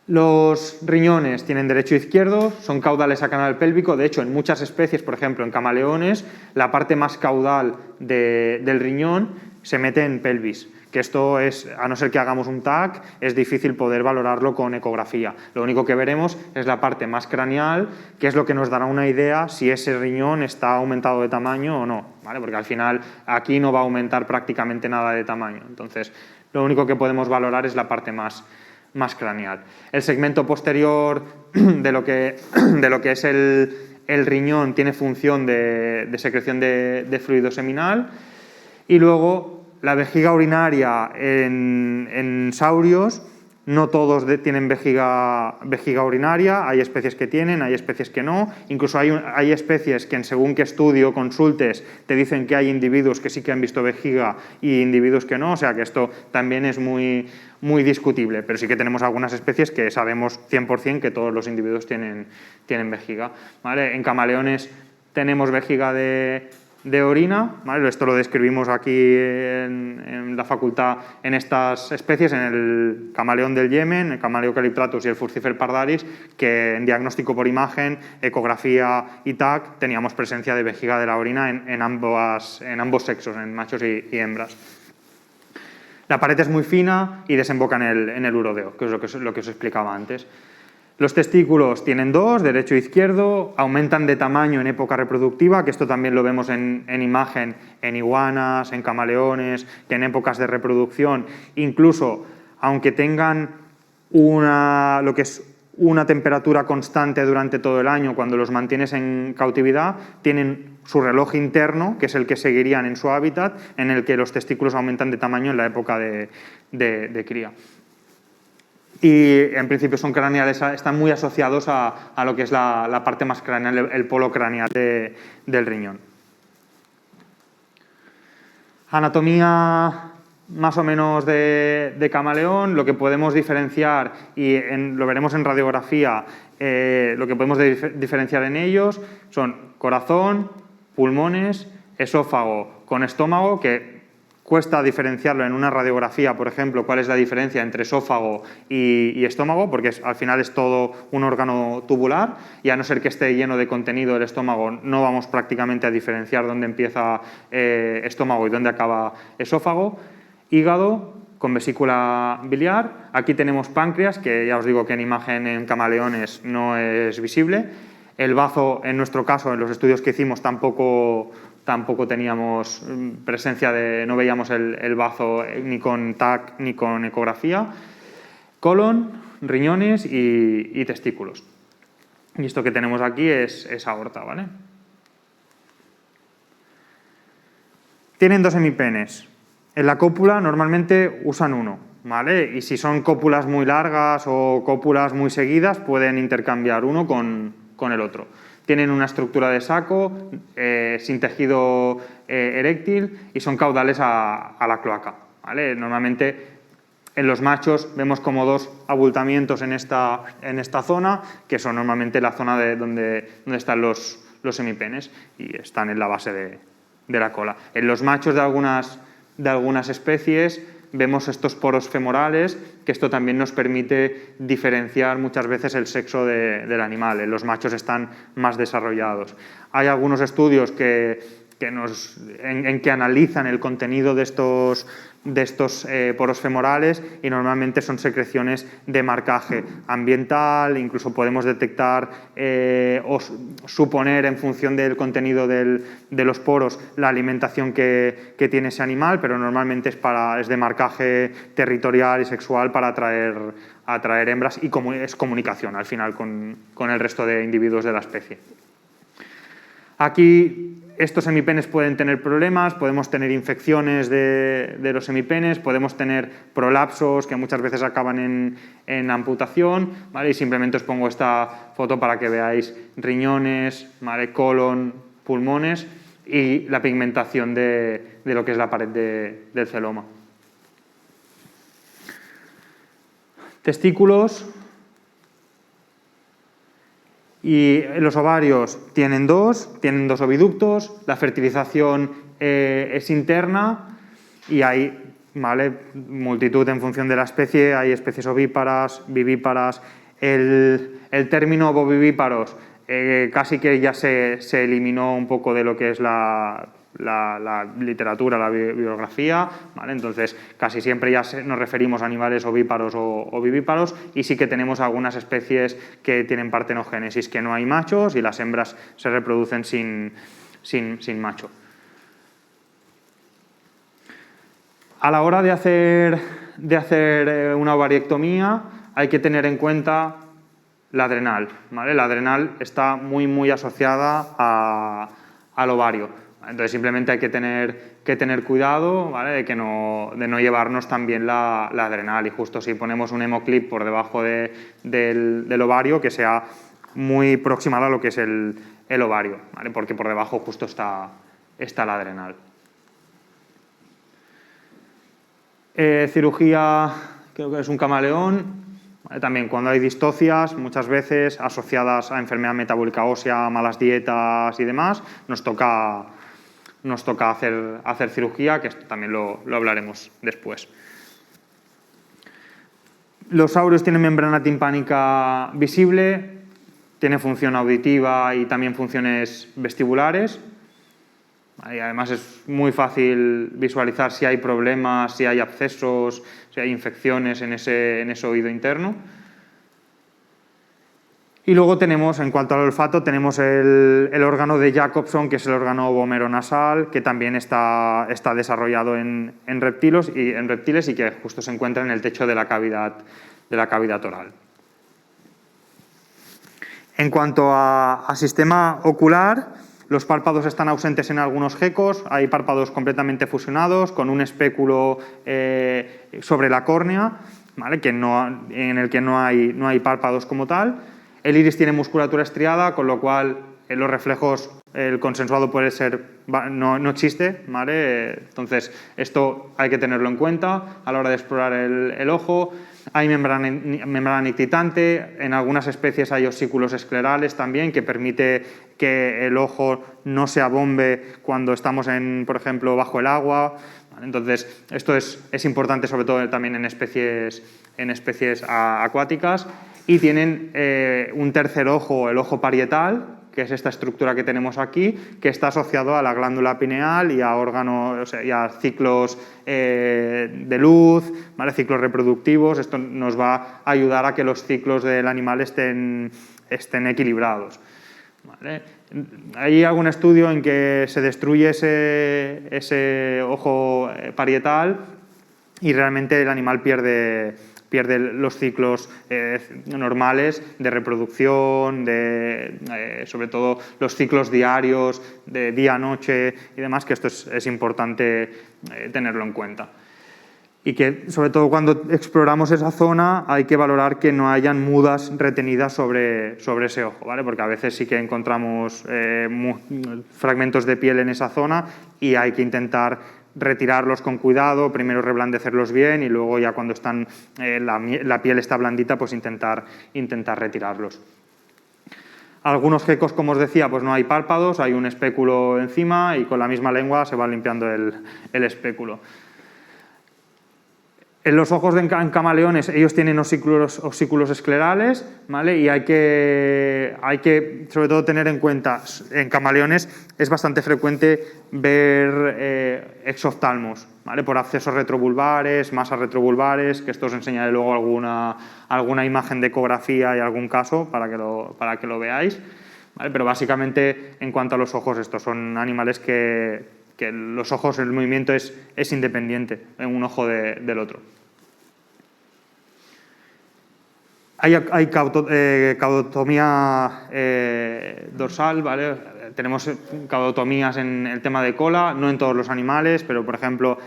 Los riñones tienen derecho e izquierdo, son caudales a canal pélvico. De hecho, en muchas especies, por ejemplo en camaleones, la parte más caudal del riñón se mete en pelvis, que esto es, a no ser que hagamos un TAC, es difícil poder valorarlo con ecografía. Lo único que veremos es la parte más craneal, que es lo que nos dará una idea si ese riñón está aumentado de tamaño o no, ¿vale? Porque al final aquí no va a aumentar prácticamente nada de tamaño. Entonces, lo único que podemos valorar es la parte más craneal. El segmento posterior de lo que es el riñón tiene función de secreción de fluido seminal. Y luego la vejiga urinaria en saurios, no todos tienen vejiga urinaria, hay especies que tienen, hay especies que no. Incluso hay especies que, en según qué estudio consultes, te dicen que hay individuos que sí que han visto vejiga y individuos que no, o sea que esto también es muy discutible, pero sí que tenemos algunas especies que sabemos 100% que todos los individuos tienen vejiga, ¿vale? En camaleones tenemos vejiga de orina, ¿vale? Esto lo describimos aquí en la facultad en estas especies, en el camaleón del Yemen, el Camaleo callitratus y el Furcifer pardalis, que en diagnóstico por imagen, ecografía y TAC teníamos presencia de vejiga de la orina en ambos sexos, en machos y hembras. La pared es muy fina y desemboca en el urodeo, que es lo que os explicaba antes. Los testículos tienen 2, derecho e izquierdo, aumentan de tamaño en época reproductiva, que esto también lo vemos en imagen en iguanas, en camaleones, que en épocas de reproducción, incluso aunque tengan lo que es una temperatura constante durante todo el año, cuando los mantienes en cautividad, tienen su reloj interno, que es el que seguirían en su hábitat, en el que los testículos aumentan de tamaño en la época de cría. Y en principio son craneales, están muy asociados a lo que es la parte más craneal, el polo craneal del riñón. Anatomía más o menos de camaleón, lo que podemos diferenciar, y lo veremos en radiografía, lo que podemos diferenciar en ellos son corazón, pulmones, esófago con estómago, que cuesta diferenciarlo en una radiografía, por ejemplo, cuál es la diferencia entre esófago y estómago, porque al final es todo un órgano tubular, y a no ser que esté lleno de contenido el estómago, no vamos prácticamente a diferenciar dónde empieza estómago y dónde acaba esófago. Hígado con vesícula biliar. Aquí tenemos páncreas, que ya os digo que en imagen en camaleones no es visible. El bazo, en nuestro caso, en los estudios que hicimos, tampoco teníamos presencia no veíamos el bazo ni con TAC ni con ecografía. Colon, riñones y testículos. Y esto que tenemos aquí es aorta, ¿vale? Tienen 2 hemipenes. En la cópula normalmente usan uno, ¿vale? Y si son cópulas muy largas o cópulas muy seguidas, pueden intercambiar uno con el otro. Tienen una estructura de saco, sin tejido eréctil, y son caudales a la cloaca, ¿vale? Normalmente en los machos vemos como 2 abultamientos en esta zona, que son normalmente la zona donde están los hemipenes, y están en la base de la cola. En los machos de algunas especies vemos estos poros femorales, que esto también nos permite diferenciar muchas veces el sexo del animal. En los machos están más desarrollados. Hay algunos estudios en que analizan el contenido de estos poros femorales, y normalmente son secreciones de marcaje ambiental. Incluso podemos detectar o suponer, en función del contenido de los poros, la alimentación que tiene ese animal, pero normalmente es de marcaje territorial y sexual para atraer hembras, y es comunicación al final con el resto de individuos de la especie. Aquí estos hemipenes pueden tener problemas, podemos tener infecciones de los hemipenes, podemos tener prolapsos que muchas veces acaban en amputación, ¿vale? Y simplemente os pongo esta foto para que veáis riñones, ¿vale? Colon, pulmones y la pigmentación de lo que es la pared del celoma. Testículos. Y los ovarios tienen dos oviductos, la fertilización es interna, y hay, ¿vale?, multitud en función de la especie. Hay especies ovíparas, vivíparas. El término ovovivíparos casi que ya se eliminó un poco de lo que es la literatura, la bibliografía, ¿vale? Entonces casi siempre ya nos referimos a animales ovíparos o vivíparos, y sí que tenemos algunas especies que tienen partenogénesis, que no hay machos y las hembras se reproducen sin macho. A la hora de hacer una ovariectomía hay que tener en cuenta la adrenal, ¿vale? La adrenal está muy asociada al ovario. Entonces simplemente hay que tener cuidado, ¿vale?, de no llevarnos también la adrenal, y justo si ponemos un hemoclip por debajo del ovario, que sea muy proximal a lo que es el ovario, ¿vale?, porque por debajo justo está la adrenal. Cirugía, creo que es un camaleón, ¿vale? También cuando hay distocias, muchas veces asociadas a enfermedad metabólica ósea, malas dietas y demás, nos toca hacer cirugía, que esto también lo hablaremos después. Los saurios tienen membrana timpánica visible, tiene función auditiva y también funciones vestibulares. Y además es muy fácil visualizar si hay problemas, si hay abscesos, si hay infecciones en ese oído interno. Y luego tenemos, en cuanto al olfato, tenemos el órgano de Jacobson, que es el órgano vomeronasal, que también está desarrollado en reptiles y que justo se encuentra en el techo de la cavidad oral. En cuanto a sistema ocular, Los párpados están ausentes en algunos gecos, hay párpados completamente fusionados con un espéculo sobre la córnea, ¿vale? En el que no hay párpados como tal. El iris tiene musculatura estriada, con lo cual en los reflejos el consensuado puede ser, no existe, ¿vale? Entonces esto hay que tenerlo en cuenta a la hora de explorar el ojo. Hay membrana nictitante, en algunas especies hay osículos esclerales también, que permite que el ojo no se abombe cuando estamos, por ejemplo, bajo el agua. Entonces, esto es importante sobre todo también en especies acuáticas. Y tienen un tercer ojo, el ojo parietal, que es esta estructura que tenemos aquí, que está asociado a la glándula pineal y a órganos, o sea, y a ciclos de luz, ¿vale? Ciclos reproductivos. Esto nos va a ayudar a que los ciclos del animal estén equilibrados, ¿vale? Hay algún estudio en que se destruye ese ojo parietal y realmente el animal pierde los ciclos normales de reproducción, sobre todo los ciclos diarios, de día-noche y demás, que esto es importante tenerlo en cuenta. Y que, sobre todo cuando exploramos esa zona, hay que valorar que no hayan mudas retenidas sobre ese ojo, ¿vale? Porque a veces sí que encontramos fragmentos de piel en esa zona y hay que intentar retirarlos con cuidado, primero reblandecerlos bien y luego ya cuando la piel está blandita, pues intentar retirarlos. Algunos gecos, como os decía, pues no hay párpados, hay un espéculo encima y con la misma lengua se va limpiando el espéculo. En los ojos en camaleones, ellos tienen osículos esclerales, ¿vale? Y hay que sobre todo tener en cuenta, en camaleones es bastante frecuente ver exoftalmos, ¿vale? Por abscesos retrovulvares, masas retrovulvares, que esto os enseñaré luego alguna imagen de ecografía y algún caso para que lo veáis, ¿vale? Pero básicamente, en cuanto a los ojos, estos son animales que los ojos, el movimiento es independiente en un ojo del otro. Hay caudotomía dorsal, ¿vale? Tenemos caudotomías en el tema de cola, no en todos los animales, pero por ejemplo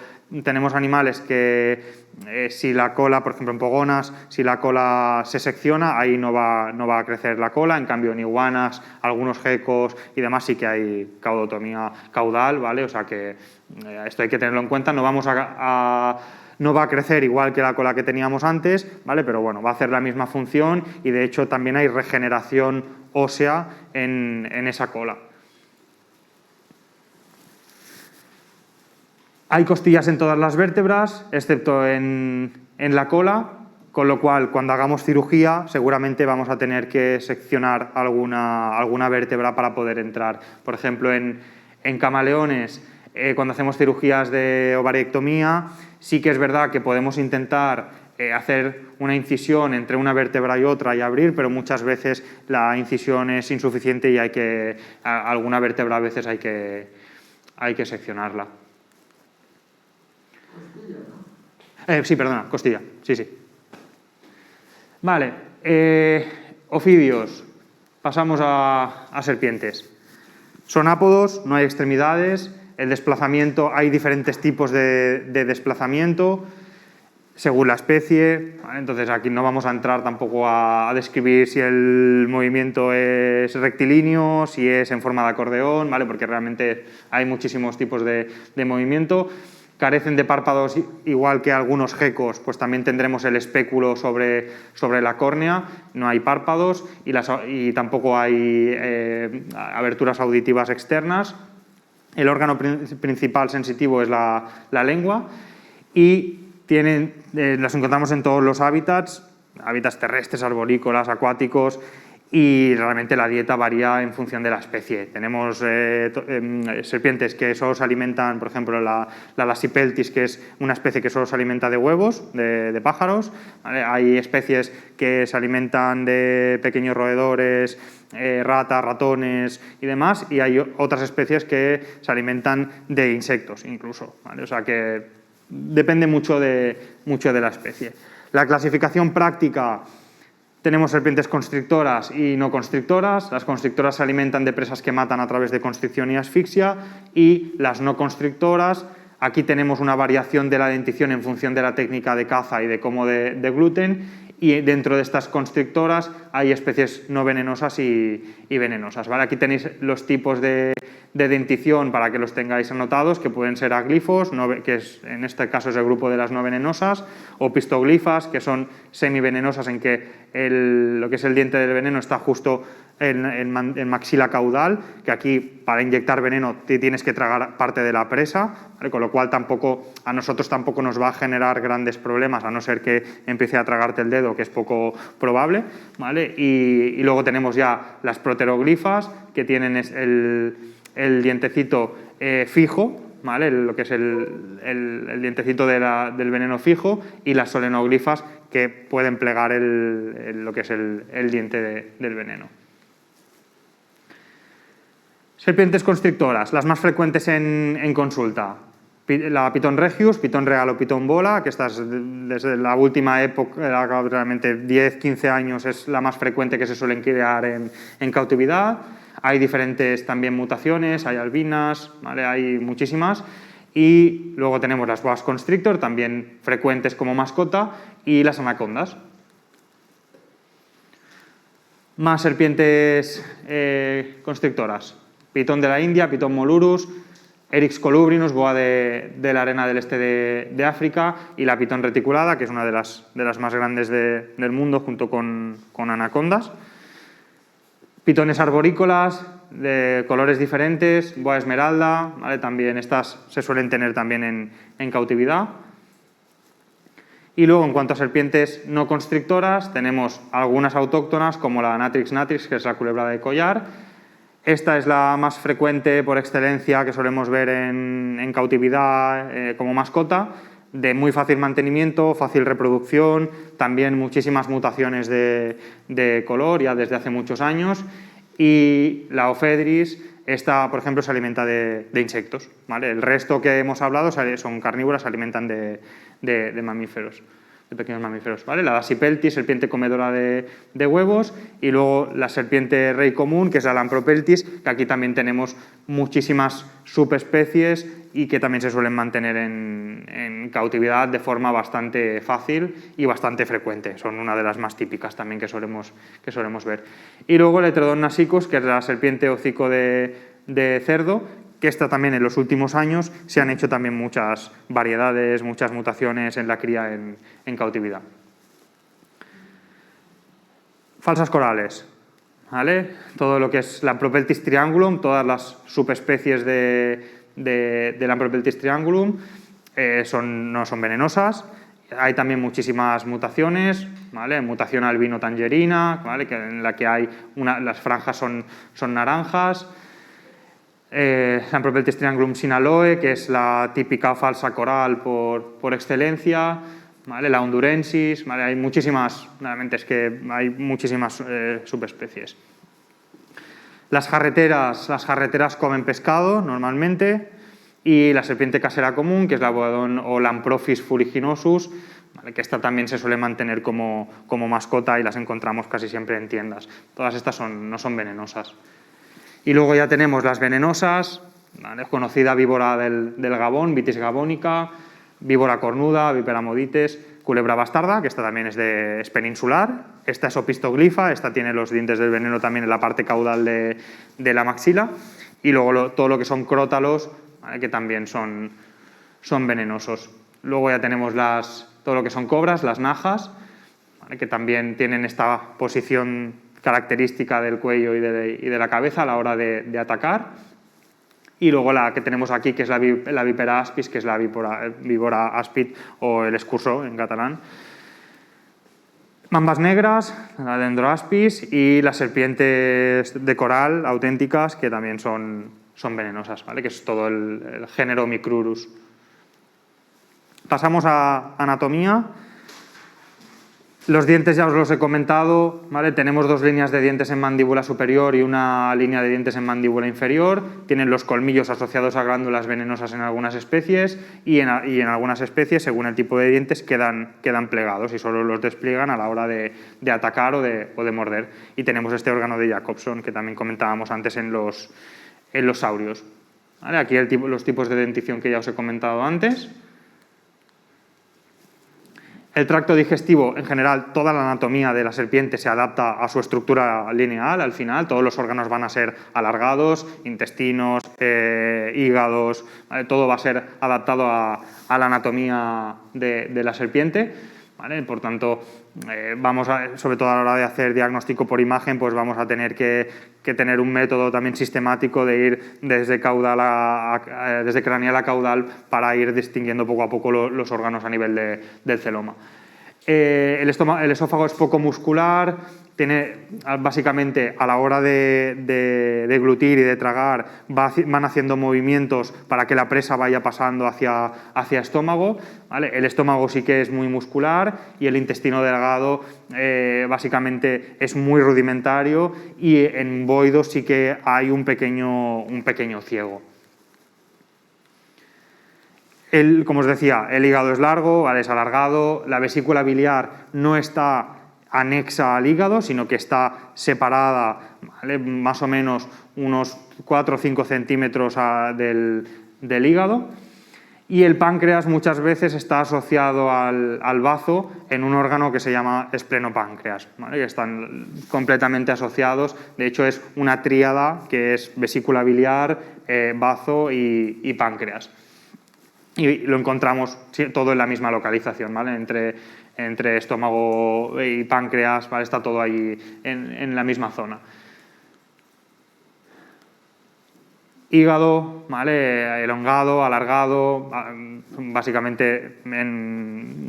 tenemos animales que si la cola, por ejemplo en pogonas, si la cola se secciona, ahí no va a crecer la cola. En cambio en iguanas, algunos gecos y demás sí que hay caudotomía caudal, ¿vale? O sea que esto hay que tenerlo en cuenta. No va a crecer igual que la cola que teníamos antes, ¿vale? Pero bueno, va a hacer la misma función y de hecho también hay regeneración ósea en esa cola. Hay costillas en todas las vértebras, excepto en la cola, con lo cual cuando hagamos cirugía seguramente vamos a tener que seccionar alguna vértebra para poder entrar. Por ejemplo, en camaleones, cuando hacemos cirugías de ovariectomía, sí que es verdad que podemos intentar hacer una incisión entre una vértebra y otra y abrir, pero muchas veces la incisión es insuficiente y alguna vértebra a veces hay que seccionarla. Costilla, ¿no? Sí, perdona, costilla, sí. Vale, ofidios. Pasamos a serpientes. Son ápodos, no hay extremidades. El desplazamiento, hay diferentes tipos de desplazamiento según la especie, ¿vale? Entonces aquí no vamos a entrar tampoco a describir si el movimiento es rectilíneo, si es en forma de acordeón, ¿vale? Porque realmente hay muchísimos tipos de movimiento. Carecen de párpados igual que algunos gecos, pues también tendremos el espéculo sobre la córnea, no hay párpados y tampoco hay aberturas auditivas externas. El órgano principal sensitivo es la lengua y las encontramos en todos los hábitats terrestres, arborícolas, acuáticos, y realmente la dieta varía en función de la especie. Tenemos serpientes que solo se alimentan, por ejemplo, la Lacipeltis, que es una especie que solo se alimenta de huevos, de pájaros, ¿vale? Hay especies que se alimentan de pequeños roedores, ratas, ratones y demás, y hay otras especies que se alimentan de insectos incluso, ¿vale? O sea que depende mucho de la especie. La clasificación práctica Tenemos serpientes constrictoras y no constrictoras. Las constrictoras se alimentan de presas que matan a través de constricción y asfixia, y las no constrictoras, aquí tenemos una variación de la dentición en función de la técnica de caza y de cómo de gluten, y dentro de estas constrictoras hay especies no venenosas y venenosas, ¿vale? Aquí tenéis los tipos de dentición para que los tengáis anotados, que pueden ser aglifos, que en este caso es el grupo de las no venenosas, o pistoglifas, que son semivenenosas, en que lo que es el diente del veneno está justo en maxila caudal, que aquí para inyectar veneno te tienes que tragar parte de la presa, ¿vale? Con lo cual a nosotros tampoco nos va a generar grandes problemas, a no ser que empiece a tragarte el dedo, que es poco probable, ¿vale? Y luego tenemos ya las proteroglifas, que tienen el dientecito fijo, ¿vale? Lo que es el dientecito del veneno fijo, y las solenoglifas, que pueden plegar lo que es el diente del veneno. Serpientes constrictoras, las más frecuentes en consulta. La Piton regius, Piton real o Piton bola, que esta es desde la última época, realmente 10-15 años, es la más frecuente que se suelen criar en cautividad. Hay diferentes también mutaciones, hay albinas, ¿vale? Hay muchísimas. Y luego tenemos las boas constrictor, también frecuentes como mascota, y las anacondas. Más serpientes constrictoras. Pitón de la India, Pitón molurus, Eryx colubrinus, boa de la arena del este de África, y la pitón reticulada, que es una de las más grandes del mundo, junto con anacondas. Pitones arborícolas, de colores diferentes, boa esmeralda, ¿vale? También estas se suelen tener también en cautividad. Y luego, en cuanto a serpientes no constrictoras, tenemos algunas autóctonas, como la Natrix natrix, que es la culebra de collar. Esta es la más frecuente por excelencia que solemos ver en cautividad como mascota, de muy fácil mantenimiento, fácil reproducción, también muchísimas mutaciones de color ya desde hace muchos años. Y la Ophedris, esta, por ejemplo, se alimenta de insectos, ¿vale? El resto que hemos hablado son carnívoras, se alimentan de mamíferos, de pequeños mamíferos, ¿vale? La Dasypeltis, serpiente comedora de huevos, y luego la serpiente rey común, que es la Lampropeltis, que aquí también tenemos muchísimas subespecies y que también se suelen mantener en cautividad de forma bastante fácil y bastante frecuente. Son una de las más típicas también que solemos ver. Y luego el Heterodon nasicus, que es la serpiente hocico de cerdo, que esta también en los últimos años se han hecho también muchas variedades, muchas mutaciones en la cría en cautividad. Falsas corales, ¿vale? Todo lo que es Lampropeltis triangulum, todas las subespecies de Lampropeltis triangulum no son venenosas. Hay también muchísimas mutaciones, ¿vale? Mutación albino tangerina, ¿vale? En la que hay las franjas son naranjas. Lampropeltis triangulum sinaloe, que es la típica falsa coral por excelencia, ¿vale? La hondurensis, ¿vale? Hay muchísimas, realmente es que hay muchísimas subespecies. Las jarreteras comen pescado normalmente, y la serpiente casera común, que es la Boadon o Lamprophis fuliginosus, ¿vale? Que esta también se suele mantener como mascota y las encontramos casi siempre en tiendas. Todas estas no son venenosas. Y luego ya tenemos las venenosas, ¿vale? Conocida víbora del Gabón, Vitis gabonica, víbora cornuda, Vipera modites, culebra bastarda, que esta también es peninsular. Esta es opistoglifa, esta tiene los dientes del veneno también en la parte caudal de la maxila. Y luego todo lo que son crótalos, ¿vale? Que también son venenosos. Luego ya tenemos todo lo que son cobras, las najas, ¿vale? Que también tienen esta posición característica del cuello y de la cabeza a la hora de atacar. Y luego la que tenemos aquí, que es la Vipera aspis, que es la víbora aspid o el escurso en catalán. Mambas negras, la Dendroaspis, y las serpientes de coral auténticas, que también son venenosas, ¿vale? Que es todo el género Micrurus. Pasamos a anatomía. Los dientes ya os los he comentado, ¿vale? Tenemos dos líneas de dientes en mandíbula superior y una línea de dientes en mandíbula inferior. Tienen los colmillos asociados a glándulas venenosas en algunas especies y en algunas especies, según el tipo de dientes, quedan plegados y solo los despliegan a la hora de atacar o de morder. Y tenemos este órgano de Jacobson que también comentábamos antes en los saurios. ¿Vale? Aquí los tipos de dentición que ya os he comentado antes. El tracto digestivo, en general, toda la anatomía de la serpiente se adapta a su estructura lineal, al final, todos los órganos van a ser alargados, intestinos, hígados, ¿vale? Todo va a ser adaptado a la anatomía de la serpiente, ¿vale? Por tanto, sobre todo a la hora de hacer diagnóstico por imagen, pues vamos a tener que tener un método también sistemático de ir desde craneal a caudal para ir distinguiendo poco a poco los órganos a nivel del celoma. El esófago es poco muscular, básicamente a la hora de deglutir y de tragar van haciendo movimientos para que la presa vaya pasando hacia estómago, ¿vale? El estómago sí que es muy muscular y el intestino delgado básicamente es muy rudimentario y en boidos sí que hay un pequeño ciego. Como os decía, el hígado es largo, ¿vale? Es alargado, la vesícula biliar no está anexa al hígado, sino que está separada, ¿vale? Más o menos unos 4 o 5 centímetros del hígado. Y el páncreas muchas veces está asociado al bazo en un órgano que se llama esplenopáncreas, ¿vale? Que están completamente asociados. De hecho, es una tríada que es vesícula biliar, bazo y páncreas. Y lo encontramos todo en la misma localización, ¿vale? Entre estómago y páncreas, ¿vale? Está todo allí en la misma zona. Hígado, ¿vale? Elongado, alargado, básicamente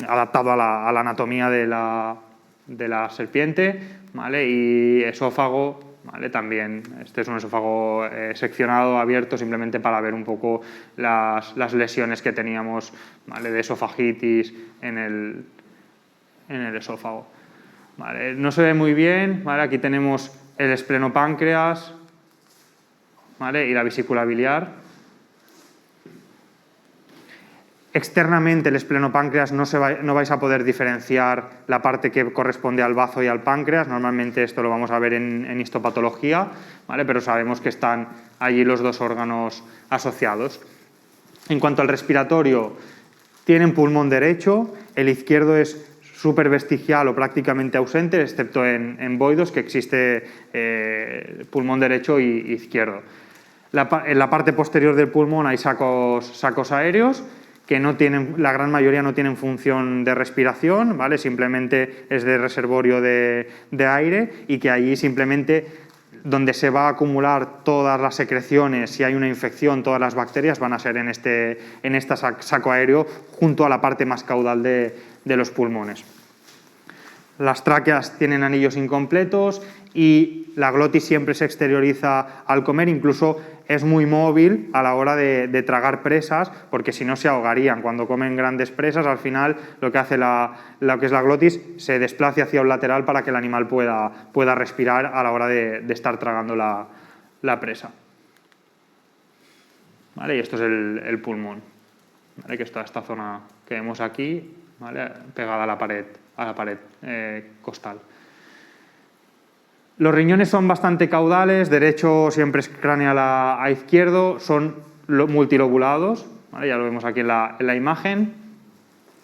adaptado a la anatomía de la serpiente, ¿vale? Y esófago, ¿vale? También, este es un esófago seccionado, abierto, simplemente para ver un poco las lesiones que teníamos, ¿vale? De esofagitis en el esófago. ¿Vale? No se ve muy bien, ¿vale? Aquí tenemos el esplenopáncreas, ¿vale? Y la vesícula biliar. Externamente el esplenopáncreas no vais a poder diferenciar la parte que corresponde al bazo y al páncreas. Normalmente esto lo vamos a ver en histopatología, ¿vale? Pero sabemos que están allí los dos órganos asociados. En cuanto al respiratorio, tienen pulmón derecho, el izquierdo es súper vestigial o prácticamente ausente, excepto en boidos, que existe pulmón derecho y izquierdo. En la parte posterior del pulmón hay sacos aéreos, que la gran mayoría no tienen función de respiración, ¿vale? Simplemente es de reservorio de aire y que allí simplemente donde se va a acumular todas las secreciones, si hay una infección, todas las bacterias van a ser en este saco aéreo junto a la parte más caudal de los pulmones. Las tráqueas tienen anillos incompletos y la glotis siempre se exterioriza al comer, incluso es muy móvil a la hora de tragar presas, porque si no se ahogarían. Cuando comen grandes presas, al final lo que hace lo que es la glotis se desplaza hacia un lateral para que el animal pueda respirar a la hora de estar tragando la presa. ¿Vale? Y esto es el pulmón, ¿vale? Que es toda esta zona que vemos aquí, ¿vale? Pegada a la pared costal. Los riñones son bastante caudales, derecho siempre es craneal a izquierdo, son multilobulados, ¿vale? Ya lo vemos aquí en la imagen.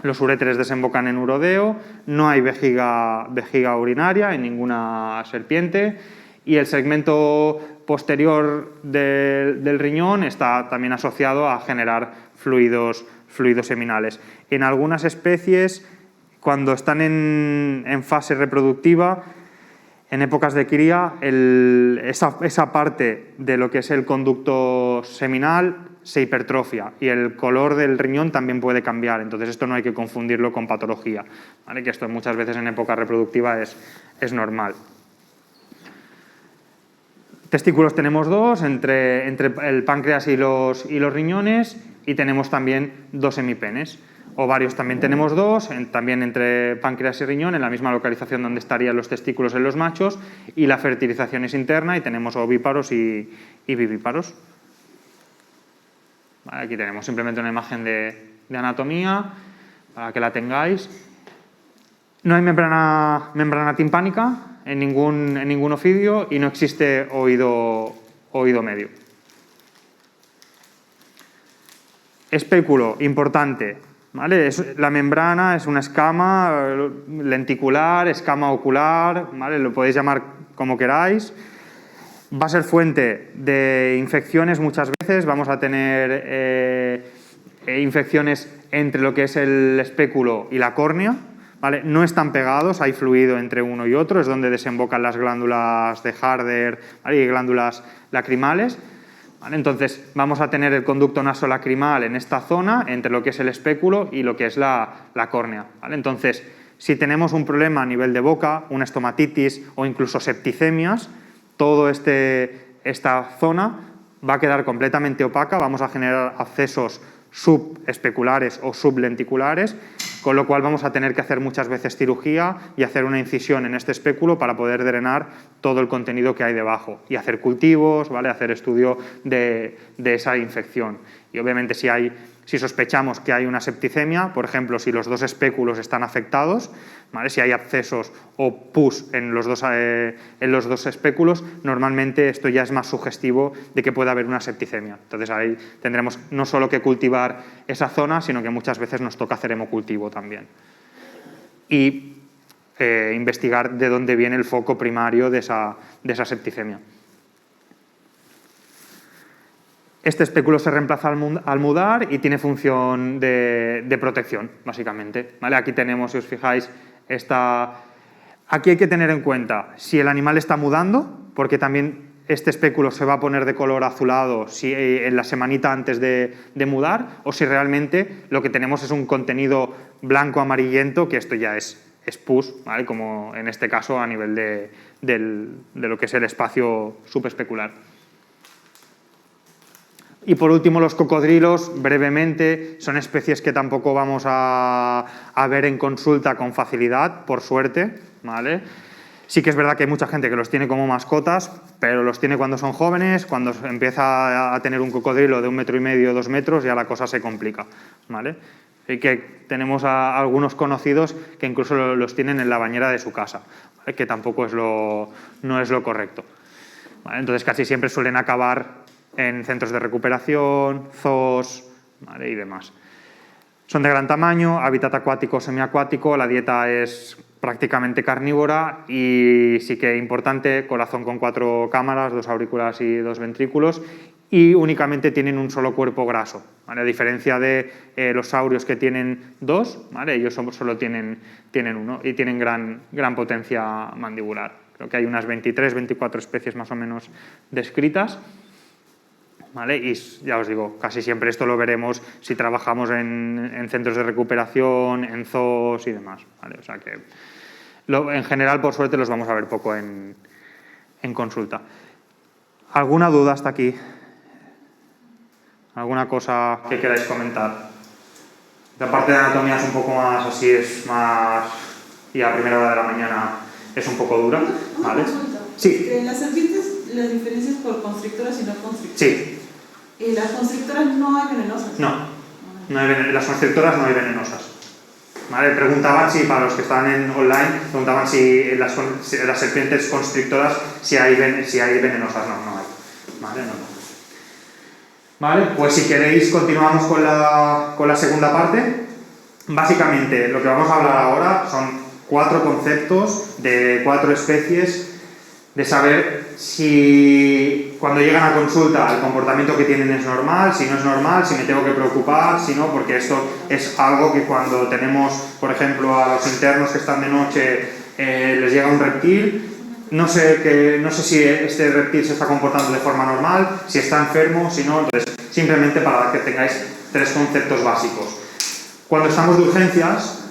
Los uréteres desembocan en urodeo, no hay vejiga urinaria en ninguna serpiente y el segmento posterior del riñón está también asociado a generar fluidos seminales. En algunas especies, cuando están en fase reproductiva, en épocas de cría, esa parte de lo que es el conducto seminal se hipertrofia y el color del riñón también puede cambiar. Entonces esto no hay que confundirlo con patología, ¿vale? Que esto muchas veces en época reproductiva es normal. Testículos tenemos dos, entre el páncreas y los riñones, y tenemos también dos hemipenes. Ovarios también tenemos 2, también entre páncreas y riñón, en la misma localización donde estarían los testículos en los machos, y la fertilización es interna y tenemos ovíparos y vivíparos. Vale, aquí tenemos simplemente una imagen de anatomía para que la tengáis. No hay membrana timpánica en ningún ofidio y no existe oído medio. Espéculo, importante. ¿Vale? La membrana es una escama lenticular, escama ocular, ¿vale? Lo podéis llamar como queráis. Va a ser fuente de infecciones muchas veces, vamos a tener infecciones entre lo que es el espéculo y la córnea, ¿vale? No están pegados, hay fluido entre uno y otro, es donde desembocan las glándulas de Harder, ¿vale? Y glándulas lacrimales. ¿Vale? Entonces vamos a tener el conducto nasolacrimal en esta zona, entre lo que es el espéculo y lo que es la córnea. ¿Vale? Entonces, si tenemos un problema a nivel de boca, una estomatitis o incluso septicemias, toda esta zona va a quedar completamente opaca, vamos a generar abscesos subespeculares o sublenticulares, con lo cual vamos a tener que hacer muchas veces cirugía y hacer una incisión en este espéculo para poder drenar todo el contenido que hay debajo y hacer cultivos, ¿vale? Hacer estudio de esa infección. Y obviamente si sospechamos que hay una septicemia, por ejemplo, si los dos espéculos están afectados, ¿vale? Si hay abscesos o pus en los dos espéculos, normalmente esto ya es más sugestivo de que pueda haber una septicemia. Entonces ahí tendremos no solo que cultivar esa zona, sino que muchas veces nos toca hacer hemocultivo también. Y investigar de dónde viene el foco primario de esa septicemia. Este espéculo se reemplaza al mudar y tiene función de protección, básicamente. ¿Vale? Aquí tenemos, si os fijáis, aquí hay que tener en cuenta si el animal está mudando, porque también este espéculo se va a poner de color azulado en la semanita antes de mudar, o si realmente lo que tenemos es un contenido blanco amarillento, que esto ya es pus, ¿vale? Como en este caso a nivel de lo que es el espacio subespecular. Y por último, los cocodrilos, brevemente, son especies que tampoco vamos a ver en consulta con facilidad, por suerte, ¿vale? Sí que es verdad que hay mucha gente que los tiene como mascotas, pero los tiene cuando son jóvenes, cuando empieza a tener un cocodrilo de 1,5 metros, 2 metros, ya la cosa se complica, ¿vale? Y que tenemos a algunos conocidos que incluso los tienen en la bañera de su casa, ¿vale? Que tampoco no es lo correcto, ¿vale? Entonces casi siempre suelen acabar en centros de recuperación, zoos, ¿vale? Y demás. Son de gran tamaño, hábitat acuático o semiacuático, la dieta es prácticamente carnívora y sí que importante, corazón con 4 cámaras, 2 aurículas y 2 ventrículos, y únicamente tienen un solo cuerpo graso, ¿vale? A diferencia de los saurios que tienen 2, ¿vale? Ellos solo tienen 1 y tienen gran potencia mandibular. Creo que hay unas 23, 24 especies más o menos descritas. ¿Vale? Y ya os digo, casi siempre esto lo veremos si trabajamos en centros de recuperación, en zoos y demás, ¿vale? O sea que en general, por suerte, los vamos a ver poco en consulta. ¿Alguna duda hasta aquí? ¿Alguna cosa que queráis comentar? La parte de anatomía es un poco más así, es más... y a primera hora de la mañana es un poco dura, ¿vale? Una consulta. Sí. Las serpientes, las diferencias por constrictoras y no constrictoras. Sí. ¿Las constrictoras no hay venenosas? No, las constrictoras no hay venenosas. ¿Vale? Preguntaban si, para los que están online, preguntaban si las serpientes constrictoras si hay venenosas. No hay. ¿Vale? No. Vale, pues si queréis continuamos con la segunda parte. Básicamente lo que vamos a hablar ahora son 4 conceptos de 4 especies, de saber si cuando llegan a consulta el comportamiento que tienen es normal, si no es normal, si me tengo que preocupar, si no, porque esto es algo que cuando tenemos, por ejemplo, a los internos que están de noche, les llega un reptil, no sé si este reptil se está comportando de forma normal, si está enfermo, si no, entonces simplemente para que tengáis 3 conceptos básicos. Cuando estamos de urgencias,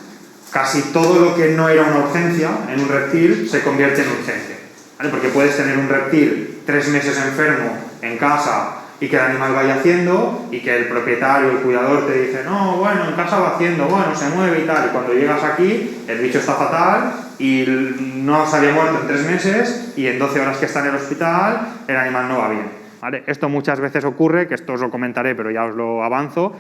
casi todo lo que no era una urgencia en un reptil se convierte en urgencia. ¿Vale? Porque puedes tener un reptil 3 meses enfermo en casa y que el animal vaya haciendo y que el propietario, el cuidador te dice, no, bueno, en casa va haciendo, bueno, se mueve y tal, y cuando llegas aquí el bicho está fatal y no se había muerto en 3 meses y en 12 horas que está en el hospital el animal no va bien, ¿vale? Esto muchas veces ocurre, que esto os lo comentaré pero ya os lo avanzo,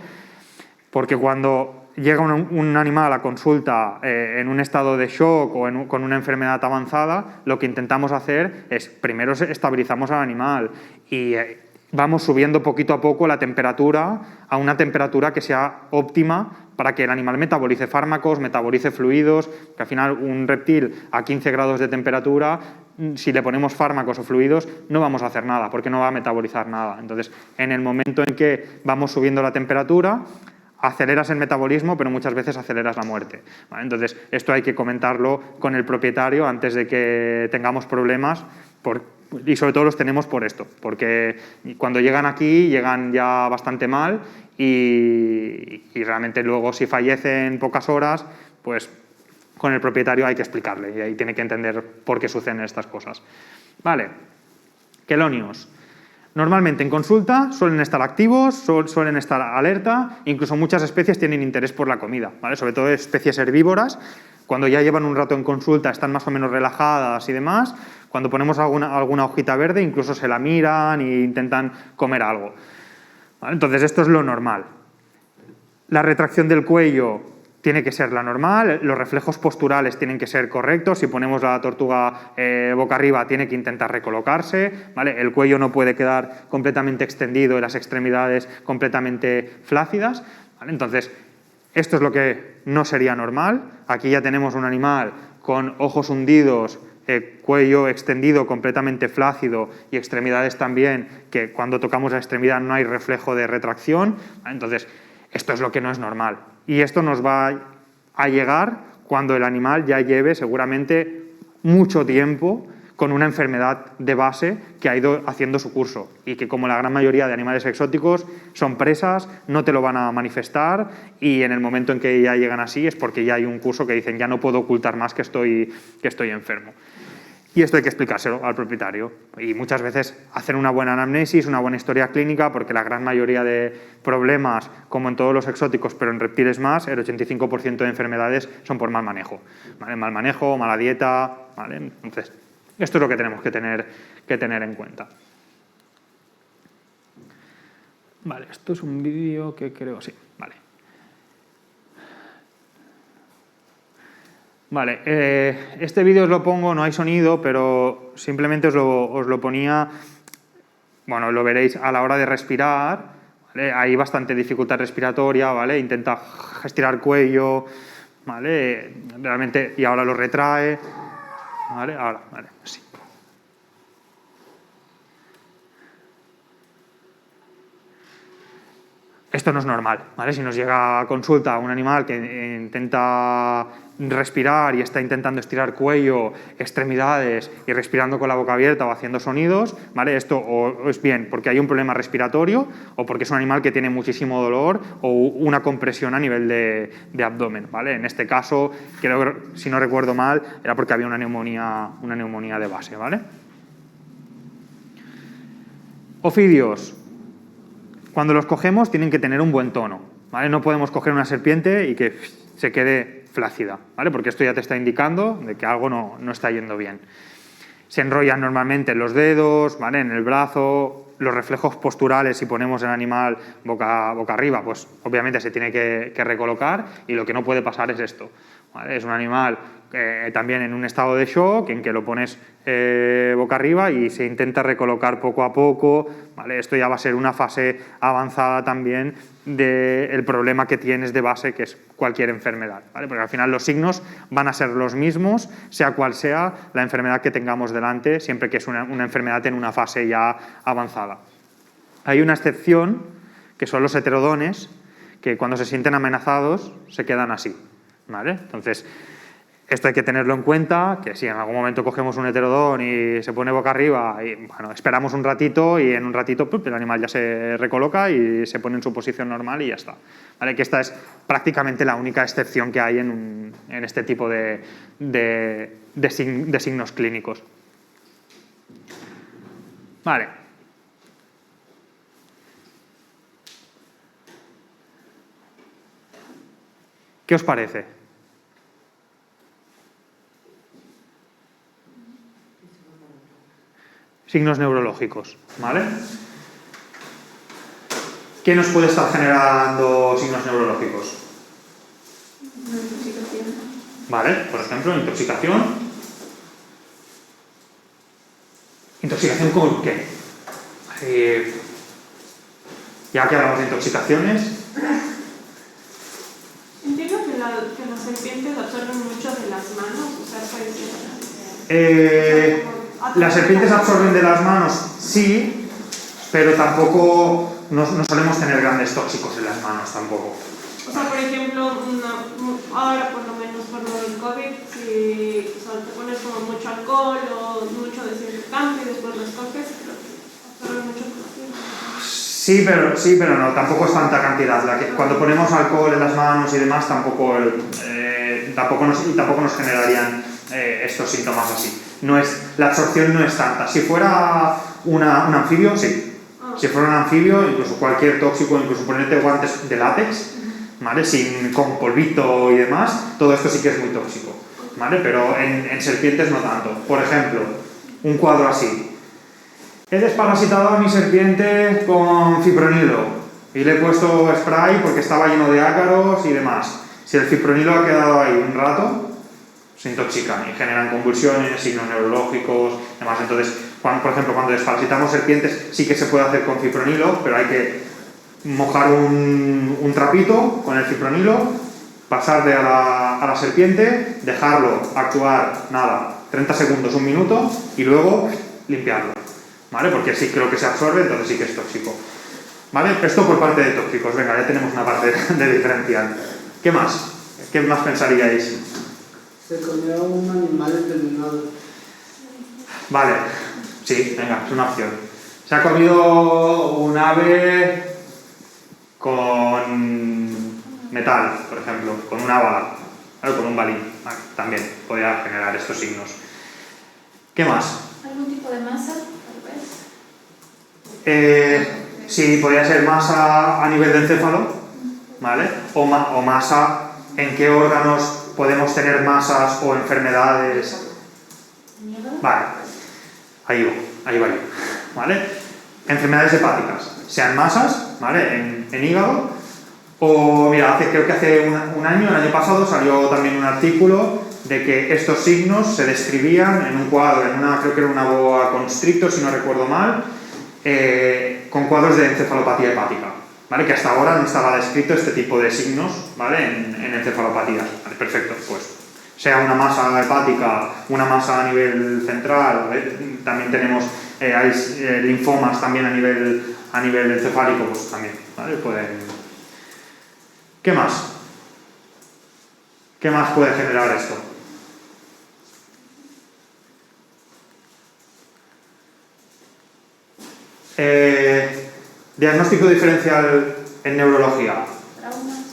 porque cuando llega un animal a consulta en un estado de shock o con una enfermedad avanzada, lo que intentamos hacer es, primero estabilizamos al animal y vamos subiendo poquito a poco la temperatura a una temperatura que sea óptima para que el animal metabolice fármacos, metabolice fluidos, que al final un reptil a 15 grados de temperatura, si le ponemos fármacos o fluidos, no vamos a hacer nada, porque no va a metabolizar nada. Entonces, en el momento en que vamos subiendo la temperatura, aceleras el metabolismo, pero muchas veces aceleras la muerte, ¿vale? Entonces, esto hay que comentarlo con el propietario antes de que tengamos problemas, y sobre todo los tenemos por esto, porque cuando llegan aquí, llegan ya bastante mal y realmente luego si fallece en pocas horas, pues con el propietario hay que explicarle y ahí tiene que entender por qué suceden estas cosas. Vale, quelonios. Normalmente en consulta suelen estar activos, suelen estar alerta, incluso muchas especies tienen interés por la comida, ¿vale? Sobre todo especies herbívoras, cuando ya llevan un rato en consulta están más o menos relajadas y demás, cuando ponemos alguna hojita verde incluso se la miran e intentan comer algo, ¿vale? Entonces esto es lo normal. La retracción del cuello tiene que ser la normal, los reflejos posturales tienen que ser correctos, si ponemos la tortuga boca arriba tiene que intentar recolocarse, ¿vale? El cuello no puede quedar completamente extendido y las extremidades completamente flácidas, ¿vale? Entonces, esto es lo que no sería normal. Aquí ya tenemos un animal con ojos hundidos, cuello extendido completamente flácido y extremidades también, que cuando tocamos la extremidad no hay reflejo de retracción, ¿vale? Entonces, esto es lo que no es normal. Y esto nos va a llegar cuando el animal ya lleve seguramente mucho tiempo con una enfermedad de base que ha ido haciendo su curso y que, como la gran mayoría de animales exóticos, son presas, no te lo van a manifestar y en el momento en que ya llegan así es porque ya hay un curso que dicen ya no puedo ocultar más que estoy enfermo. Y esto hay que explicárselo al propietario y muchas veces hacer una buena anamnesis, una buena historia clínica, porque la gran mayoría de problemas, como en todos los exóticos, pero en reptiles más, el 85% de enfermedades son por mal manejo, ¿vale? Mal manejo, mala dieta, ¿vale? Entonces, esto es lo que tenemos que tener en cuenta. Vale, esto es un vídeo que creo, sí, vale. Vale, este vídeo os lo pongo, no hay sonido, pero simplemente os lo ponía, bueno, lo veréis a la hora de respirar, ¿vale? Hay bastante dificultad respiratoria, ¿vale? Intenta estirar cuello, ¿vale? Realmente, y ahora lo retrae, ¿vale? Ahora, vale, sí. Esto no es normal, ¿vale? Si nos llega a consulta un animal que intenta respirar y está intentando estirar cuello, extremidades y respirando con la boca abierta o haciendo sonidos, ¿vale? Esto o es bien porque hay un problema respiratorio o porque es un animal que tiene muchísimo dolor o una compresión a nivel de abdomen, ¿vale? En este caso, creo, si no recuerdo mal, era porque había una neumonía de base, ¿vale? Ofidios. Cuando los cogemos tienen que tener un buen tono, ¿vale? No podemos coger una serpiente y que se quede flácida, ¿vale? Porque esto ya te está indicando de que algo no está yendo bien. Se enrollan normalmente en los dedos, ¿vale? En el brazo, los reflejos posturales, si ponemos el animal boca arriba, pues obviamente se tiene que recolocar y lo que no puede pasar es esto, ¿vale? Es un animal también en un estado de shock, en que lo pones boca arriba y se intenta recolocar poco a poco, ¿vale? Esto ya va a ser una fase avanzada también del problema que tienes de base, que es cualquier enfermedad, ¿vale? Porque al final los signos van a ser los mismos, sea cual sea la enfermedad que tengamos delante, siempre que es una enfermedad en una fase ya avanzada. Hay una excepción, que son los heterodones, que cuando se sienten amenazados se quedan así, ¿vale? Entonces, esto hay que tenerlo en cuenta, que si en algún momento cogemos un heterodón y se pone boca arriba, y, bueno, esperamos un ratito y en un ratito el animal ya se recoloca y se pone en su posición normal y ya está, ¿vale? Que esta es prácticamente la única excepción que hay en este tipo de signos clínicos. Vale. ¿Qué os parece? Signos neurológicos, ¿vale? ¿Qué nos puede estar generando signos neurológicos? Una intoxicación. ¿Vale? Por ejemplo, intoxicación. ¿Intoxicación con qué? Ya que hablamos de intoxicaciones. Entiendo que las serpientes absorben mucho de las manos, o sea, Las serpientes absorben de las manos, sí, pero tampoco no solemos tener grandes tóxicos en las manos tampoco. O sea, por ejemplo, ahora por lo menos por lo del COVID, si o sea, te pones como mucho alcohol o mucho desinfectante y después los coges, creo que absorben mucho toxina. Sí, pero no, tampoco es tanta cantidad. Cuando ponemos alcohol en las manos y demás, tampoco nos generarían estos síntomas así. La absorción no es tanta. Si fuera un anfibio, sí. Si fuera un anfibio, incluso cualquier tóxico, incluso ponerte guantes de látex, ¿vale? Con polvito y demás, todo esto sí que es muy tóxico, ¿vale? Pero en serpientes no tanto. Por ejemplo, un cuadro así. He desparasitado a mi serpiente con fipronilo y le he puesto spray porque estaba lleno de ácaros y demás. Si el fipronilo ha quedado ahí un rato, se intoxican y generan convulsiones, signos neurológicos, demás. Entonces, por ejemplo, cuando desparasitamos serpientes sí que se puede hacer con fipronilo, pero hay que mojar un trapito con el fipronilo, pasarle a la serpiente, dejarlo actuar, 30 segundos, 1 minuto, y luego limpiarlo, ¿vale? Porque sí creo que se absorbe, entonces sí que es tóxico, ¿vale? Esto por parte de tóxicos. Venga, ya tenemos una parte de diferencial. ¿Qué más? ¿Qué más pensaríais? Se comió un animal envenenado. Vale, sí, venga, es una opción. Se ha comido un ave con metal, por ejemplo, con una bala, ¿vale? Con un balín, ¿vale? También podría generar estos signos. ¿Qué más? ¿Algún tipo de masa, tal vez? Sí, podría ser masa a nivel de encéfalo, ¿vale? O masa en qué órganos podemos tener masas o enfermedades. Vale, ahí va yo, ¿vale? Enfermedades hepáticas, sean masas, ¿vale? En hígado, o mira, creo que hace un año, el año pasado, salió también un artículo de que estos signos se describían en un cuadro, creo que era una boa constrictor, si no recuerdo mal, con cuadros de encefalopatía hepática, ¿vale? Que hasta ahora no estaba descrito este tipo de signos, ¿vale? En encefalopatía. Vale, perfecto, pues sea una masa hepática, una masa a nivel central, ¿vale? También tenemos hay linfomas también a nivel encefálico, pues también, ¿vale? ¿Qué más? ¿Qué más puede generar esto? Diagnóstico diferencial en neurología.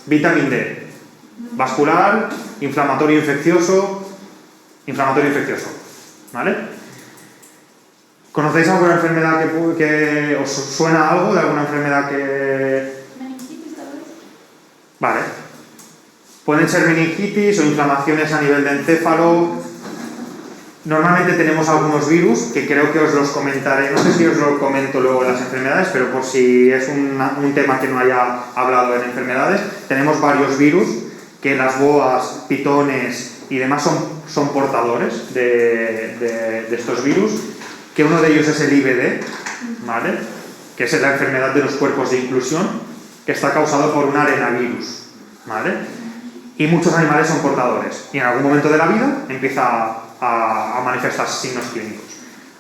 Vitamina D. Vascular, inflamatorio infeccioso, ¿vale? ¿Conocéis alguna enfermedad que os suena algo de alguna enfermedad que...? ¿Meningitis, tal vez? Vale. Pueden ser meningitis o inflamaciones a nivel de encéfalo. Normalmente tenemos algunos virus que creo que os los comentaré, no sé si os lo comento luego en las enfermedades, pero por si es un tema que no haya hablado en enfermedades, tenemos varios virus que las boas, pitones y demás son portadores de estos virus, que uno de ellos es el IBD, ¿vale? Que es la enfermedad de los cuerpos de inclusión, que está causado por un arenavirus, ¿vale? Y muchos animales son portadores, y en algún momento de la vida empieza a manifestar signos clínicos.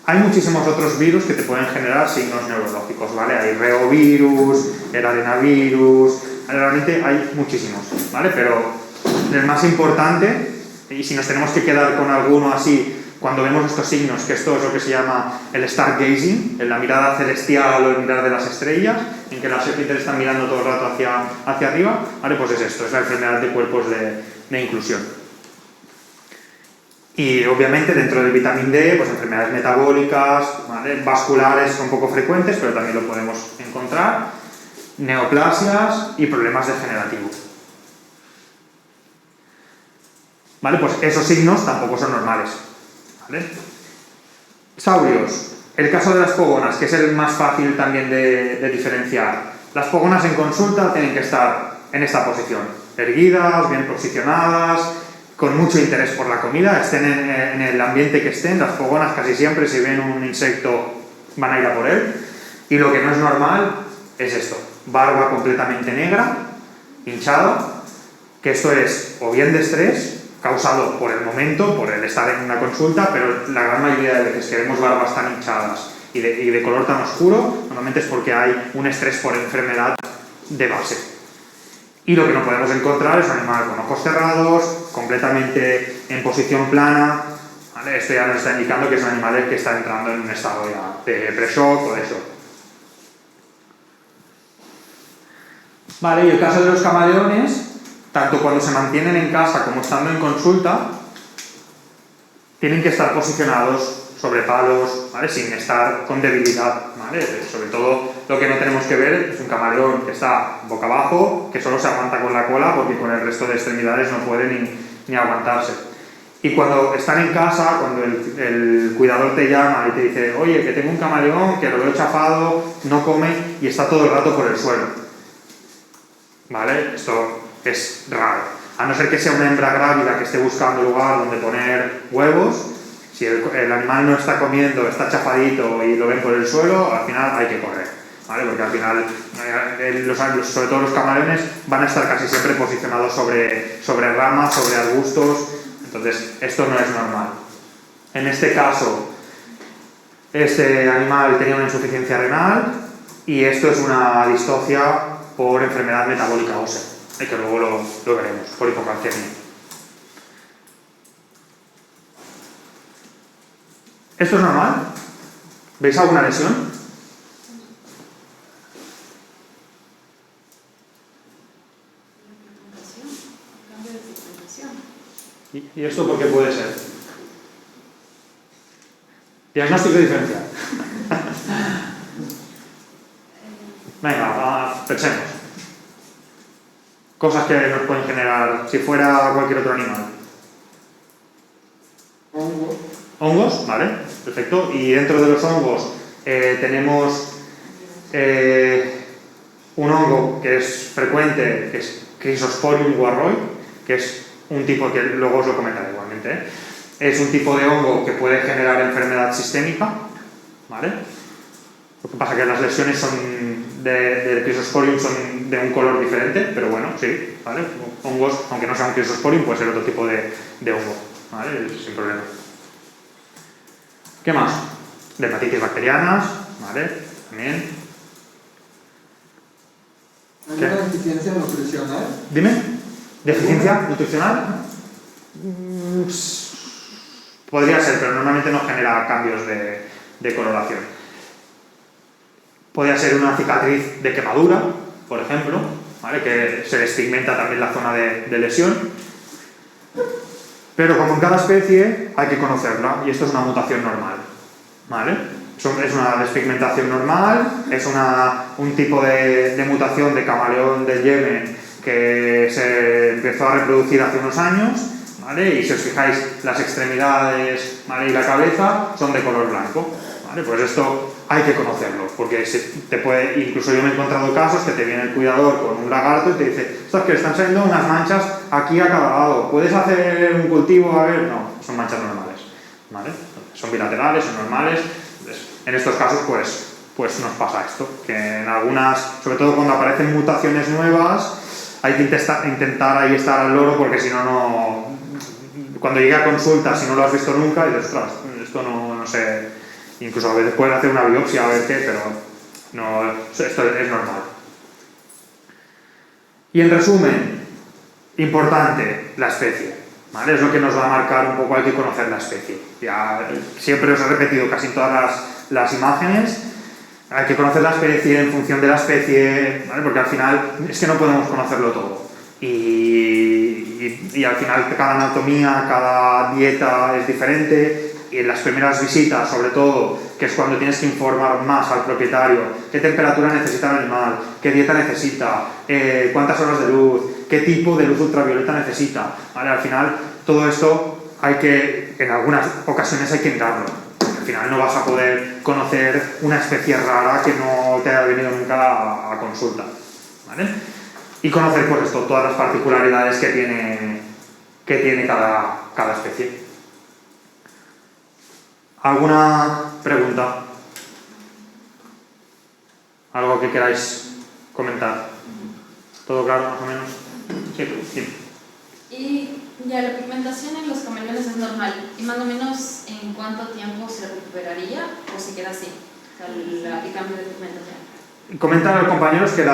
Hay muchísimos otros virus que te pueden generar signos neurológicos, ¿vale? Hay reovirus, el arenavirus, realmente hay muchísimos, ¿vale? Pero el más importante, y si nos tenemos que quedar con alguno así, cuando vemos estos signos, que esto es lo que se llama el stargazing, en la mirada celestial o el mirar de las estrellas, en que las serpientes están mirando todo el rato hacia arriba, ¿vale? Pues es esto, es la enfermedad de cuerpos de inclusión. Y obviamente dentro del vitamina D, pues enfermedades metabólicas, ¿vale? Vasculares son poco frecuentes, pero también lo podemos encontrar, neoplasias y problemas degenerativos. ¿vale? Pues esos signos tampoco son normales, ¿vale? Saurios, el caso de las pogonas, que es el más fácil también de diferenciar. Las pogonas en consulta tienen que estar en esta posición, erguidas, bien posicionadas, con mucho interés por la comida, estén en el ambiente que estén. Las pogonas casi siempre, si ven un insecto, van a ir a por él. Y lo que no es normal es esto, barba completamente negra, hinchado, que esto es o bien de estrés, causado por el momento, por el estar en una consulta, pero la gran mayoría de veces que vemos barbas tan hinchadas y de color tan oscuro, normalmente es porque hay un estrés por enfermedad de base. Y lo que no podemos encontrar es un animal con ojos cerrados, completamente en posición plana, ¿vale? Esto ya nos está indicando que es un animal que está entrando en un estado ya de pre-shock o de shock. Vale, y el caso de los camaleones, tanto cuando se mantienen en casa como estando en consulta, tienen que estar posicionados sobre palos, ¿vale? Sin estar con debilidad, ¿vale? Sobre todo lo que no tenemos que ver es un camaleón que está boca abajo, que solo se aguanta con la cola porque con el resto de extremidades no puede ni aguantarse. Y cuando están en casa, cuando el cuidador te llama y te dice, oye, que tengo un camaleón, que lo veo chafado, no come y está todo el rato por el suelo, ¿vale? Esto es raro. A no ser que sea una hembra grávida que esté buscando lugar donde poner huevos, si el animal no está comiendo, está chafadito y lo ven por el suelo, al final hay que correr, ¿vale? Porque al final, sobre todo los camaleones, van a estar casi siempre posicionados sobre ramas, sobre arbustos, entonces esto no es normal. En este caso, este animal tenía una insuficiencia renal y esto es una distocia por enfermedad metabólica ósea, que luego lo veremos, por hipocalcemia. ¿Esto es normal? ¿Veis alguna lesión? Cambio de pigmentación. ¿Y esto por qué puede ser? Diagnóstico diferencial. Venga, pensemos. Cosas que nos pueden generar si fuera cualquier otro animal. Hongo. Hongos, ¿vale? Perfecto. Y dentro de los hongos tenemos un hongo que es frecuente, que es Chrysosporium guarroi, que es un tipo que luego os lo comentaré igualmente, ¿eh? Es un tipo de hongo que puede generar enfermedad sistémica, ¿vale? Lo que pasa es que las lesiones del Chrysosporium son de un color diferente, pero bueno, sí, ¿vale? Hongos, aunque no sea un Chrysosporium, puede ser otro tipo de hongo, ¿vale? Sin problema. ¿Qué más? Dermatitis bacterianas, ¿vale? También. ¿Hay una deficiencia nutricional? Dime, ¿deficiencia nutricional? Podría ser, pero normalmente no genera cambios de coloración. Podría ser una cicatriz de quemadura, por ejemplo, ¿vale? Que se despigmenta también la zona de lesión. Pero como en cada especie hay que conocerla, y esto es una mutación normal, ¿vale? Es una despigmentación normal, es un tipo de mutación de camaleón del Yemen que se empezó a reproducir hace unos años, ¿vale? Y si os fijáis, las extremidades, ¿vale? Y la cabeza son de color blanco, ¿vale? Pues esto hay que conocerlo, porque incluso yo me he encontrado casos que te viene el cuidador con un lagarto y te dice, estas que están saliendo unas manchas aquí a cada lado, ¿puedes hacer un cultivo? A ver, no, son manchas normales, ¿vale? Son bilaterales, son normales. En estos casos pues nos pasa esto, que en algunas, sobre todo cuando aparecen mutaciones nuevas, hay que intentar ahí estar al loro, porque si no, cuando llegue a consulta, si no lo has visto nunca, dices, ostras, esto no sé. Incluso a veces pueden hacer una biopsia a ver qué, pero no, esto es normal. Y en resumen, importante, la especie, ¿vale? Es lo que nos va a marcar un poco, hay que conocer la especie. Ya siempre os he repetido casi todas las imágenes, hay que conocer la especie en función de la especie, ¿vale? Porque al final es que no podemos conocerlo todo. Y al final cada anatomía, cada dieta es diferente. Y en las primeras visitas, sobre todo, que es cuando tienes que informar más al propietario qué temperatura necesita el animal, qué dieta necesita, cuántas horas de luz, qué tipo de luz ultravioleta necesita, ¿vale? Al final, todo esto en algunas ocasiones hay que mirarlo. Al final no vas a poder conocer una especie rara que no te haya venido nunca a consulta, ¿vale? Y conocer pues esto, todas las particularidades que tiene cada especie. ¿Alguna pregunta? ¿Algo que queráis comentar? ¿Todo claro, más o menos? Sí. Y ya la pigmentación en los camaleones es normal. ¿Y más o menos en cuánto tiempo se recuperaría o se queda así? O sea, el cambio de pigmentación. Comentan los compañeros que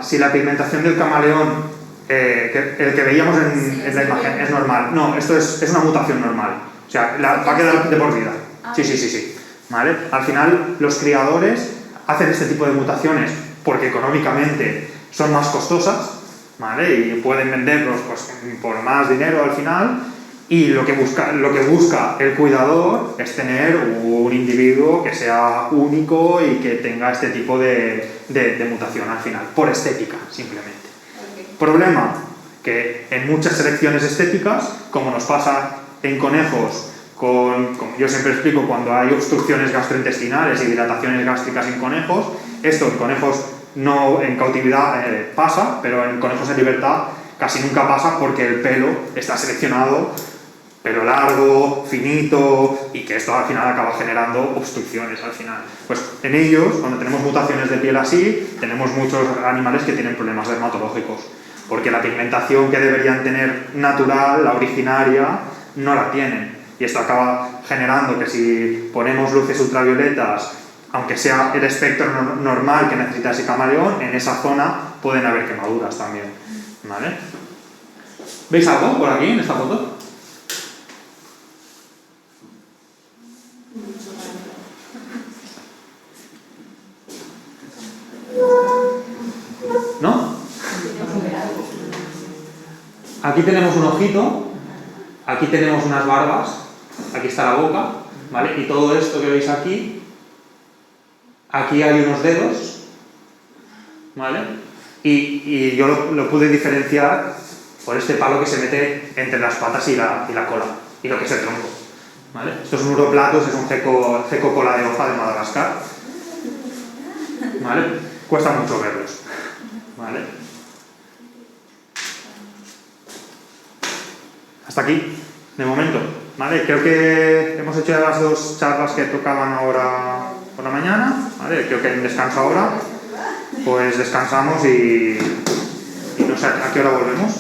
si la pigmentación del camaleón, el que veíamos en la imagen, es normal. No, esto es una mutación normal. O sea, va a quedar de por vida. Sí. ¿Vale? Al final, los criadores hacen este tipo de mutaciones porque económicamente son más costosas, ¿vale? Y pueden venderlos pues, por más dinero al final. Y lo que busca el cuidador es tener un individuo que sea único y que tenga este tipo de mutación al final, por estética, simplemente. Okay. Problema, que en muchas selecciones estéticas, como nos pasa en conejos, como yo siempre explico, cuando hay obstrucciones gastrointestinales y dilataciones gástricas en conejos, esto en conejos no en cautividad pasa, pero en conejos en libertad casi nunca pasa porque el pelo está seleccionado, pelo largo, finito, y que esto al final acaba generando obstrucciones al final. Pues en ellos, cuando tenemos mutaciones de piel así, tenemos muchos animales que tienen problemas dermatológicos, porque la pigmentación que deberían tener natural, la originaria, no la tienen. Y esto acaba generando que si ponemos luces ultravioletas, aunque sea el espectro normal que necesita ese camaleón, en esa zona pueden haber quemaduras también, ¿vale? ¿Veis algo por aquí en esta foto? ¿No? Aquí tenemos un ojito, aquí tenemos unas barbas, aquí está la boca, ¿vale? Y todo esto que veis aquí hay unos dedos, ¿vale? Y yo lo pude diferenciar por este palo que se mete entre las patas y la cola, y lo que es el tronco, ¿vale? Estos uroplatos es un ceco cola de hoja de Madagascar, ¿vale? Cuesta mucho verlos, ¿vale? Hasta aquí, de momento, ¿vale? Creo que hemos hecho ya las dos charlas que tocaban ahora por la mañana, ¿vale? Creo que hay un descanso ahora, pues descansamos y no sé a qué hora volvemos.